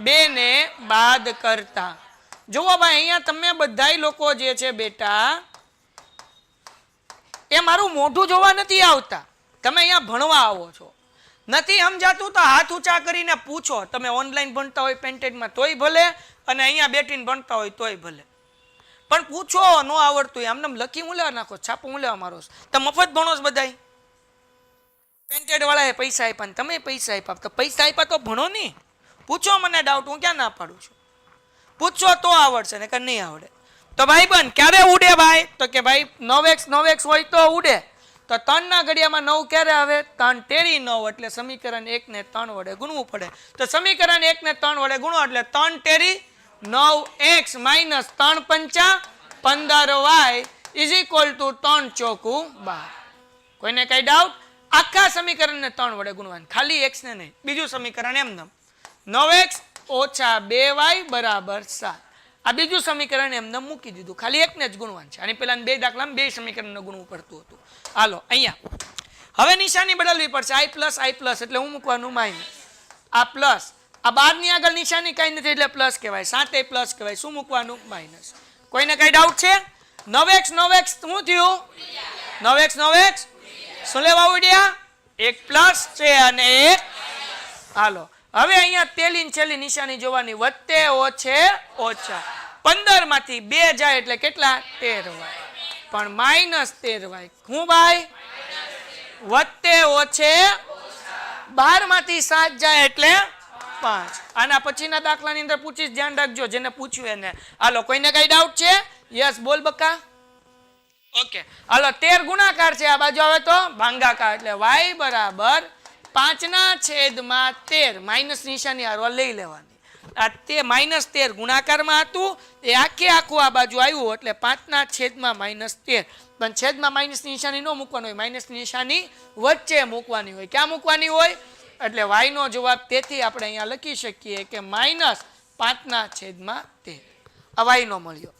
2 ને બાદ કરતા. જુઓ ભાઈ, અહીંયા તમે બધાય લોકો જે છે બેટા, એ મારું મોઢું જોવા નથી આવતા, તમે અહીંયા ભણવા આવો છો. નથી સમજાતું તો હાથ ઊંચા કરીને પૂછો. તમે ઓનલાઈન ભણતા હોય પેન્ટેડમાં તોય ભલે, અને અહીંયા બેઠીને ભણતા હોય તોય ભલે, પણ પૂછો. ન આવડતું હોય આમને લખી હું લેવા નાખો, છાપું હું લેવા મારો? તો મફત ભણો છો બધાય. પેન્ટેડ વાળાએ પૈસા આપ્યા, તમે પૈસા આપ્યા, તો પૈસા આપ્યા તો ભણો નહીં. પૂછો, મને ડાઉટ, હું ક્યાં ના પાડું છું. પૂછો તો આવડશે, ને કે નહીં આવડે. તો ભાઈ બન ક્યારે ઉડે ભાઈ? તો કે ભાઈ 9x હોય તો ઉડે. તો 3 ના ઘડિયામાં 9 ક્યારે આવે? 3 તેરી 9, એટલે સમીકરણ 1 ને 3 વડે ગુણવું પડે. તો સમીકરણ 1 ને 3 વડે ગુણો એટલે 3 તેરી 9x માઇનસ 3 પંચા 15y ઇઝ ઇક્વલ ટુ 3 ચોકું 12. કોઈને કઈ ડાઉટ? આખા સમીકરણને 3 વડે ગુણવાનું, ખાલી x ને નહીં. બીજું સમીકરણ એમને 9x ઓછા 2y બરાબર 7. આ બીજું સમીકરણ એમને મૂકી દીધું, ખાલી એકને જ ગુણવાનું છે. આની પહેલા 2 દાખલામાં 2 સમીકરણને ગુણવું પડતું હતું. હાલો અહીંયા હવે નિશાની બદલવી પડશે. i પ્લસ એટલે હું મૂકવાનું માઇનસ. આ પ્લસ, આ 12 ની આગળ નિશાની કઈ નથી એટલે પ્લસ કહેવાય, 7 પ્લસ કહેવાય. શું મૂકવાનું? માઇનસ. કોઈને કઈ ડાઉટ છે? 9x શું થયું? 9x શું લેવા ઉડ્યા? એક પ્લસ છે અને એક. હાલો હવે અહીંયા પેલી છેલ્લી નિશાની જોવાની, વત્તે ઓછે ઓછા. 15 માંથી 2 જાય એટલે કેટલા? 13y, પણ માઇનસ 13y. હું ભાઈ? વત્તે ઓછે 12 માંથી 7 જાય એટલે 5. આના પછીના દાખલાની અંદર પૂછીશ, ધ્યાન રાખજો જેને પૂછ્યું એને. હાલો કોઈને કઈ ડાઉટ છે? યસ બોલ બકા. ઓકે, હાલો 13 ગુણાકાર છે, આ બાજુ આવે તો ભાગાકાર, એટલે y બરાબર 5 ના છેદમાં 13. માઇનસ નિશાની હારવા લઈ લેવાની. આ તે માઇનસ 13 ગુણાકારમાં હતું, એ આખું આ બાજુ આવ્યું, એટલે 5 ના છેદમાં -13. પણ છેદમાં માઇનસ નિશાની ન મૂકવાની હોય, માઇનસ નિશાની વચ્ચે મૂકવાની હોય. ક્યાં મૂકવાની હોય? એટલે y નો જવાબ તેથી આપણે અહીંયા લખી શકીએ કે -5 ના છેદમાં 13. આ y નો મળ્યો.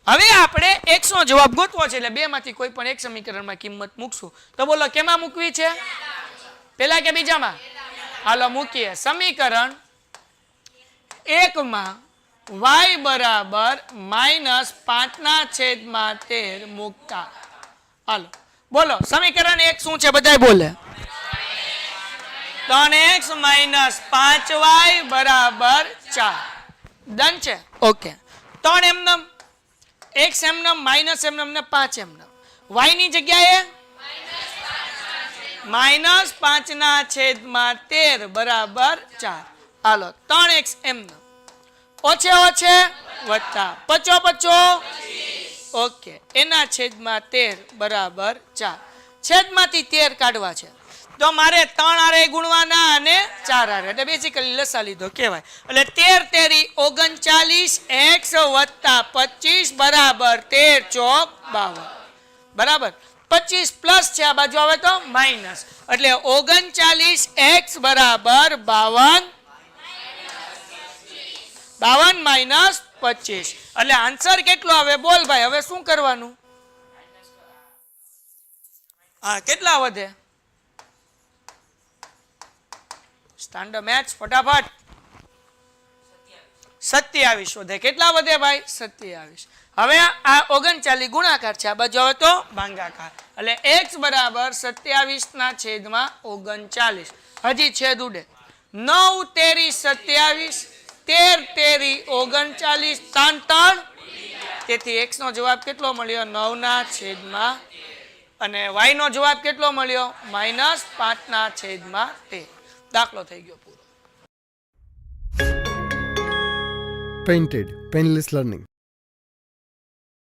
હવે આપણે x નો જવાબ ગોતવો છે, એટલે બે માંથી કોઈ પણ એક સમીકરણમાં કિંમત મૂકશું. તો બોલો કેમાં મૂકવી છે? પેલા કે બીજામાં? હાલો મૂકીએ સમીકરણ 1 માં y બરાબર -5/13 મૂકતા હાલો બોલો સમીકરણ 1 શું છે બધાય બોલે 3x - 5y બરાબર 4 ડન છે ઓકે 3 એમનેમ x એમનેમ માઇનસ એમનેમ ને 5 એમનેમ y ની જગ્યાએ -5/13 બરાબર 4 હાલો 3x એમનેમ ઓછે ઓછે વત્તા પચો પચો ઓકે એના છેદમાં 13 બરાબર 4 છેદમાંથી 13 કાઢવા છે તો મારે 3 આરે ગુણવાના અને 4 આરે એટલે બેઝિકલી લસા લીધો કહેવાય એટલે 13 તેરી 39 x વત્તા 25 બરાબર 13 ચોક 52 બરાબર 25 પ્લસ છે આ બાજુ આવે તો માઇનસ એટલે 39 x બરાબર 52 માઇનસ 25 એટલે આન્સર કેટલો આવે બોલ ભાઈ હવે શું કરવાનું હા કેટલા વધે સ્ટાન્ડર્ડ મેથ્સ ફટાફટ 27 વધે કેટલા વધે ભાઈ 27 હવે આ 39 ગુણાકાર છે આ બાજુ આવે તો ભાગાકાર એટલે x બરાબર 27 ના છેદમાં 39 હજી છેદ ઉડે 9 તેરી 27 13 તેરી 39 3 તેથી x નો જવાબ કેટલો મળ્યો 9 ના છેદમાં અને y નો જવાબ કેટલો મળ્યો -5 ના છેદમાં 13 દાખલો થઈ ગયો પૂરો Painted Painless Learning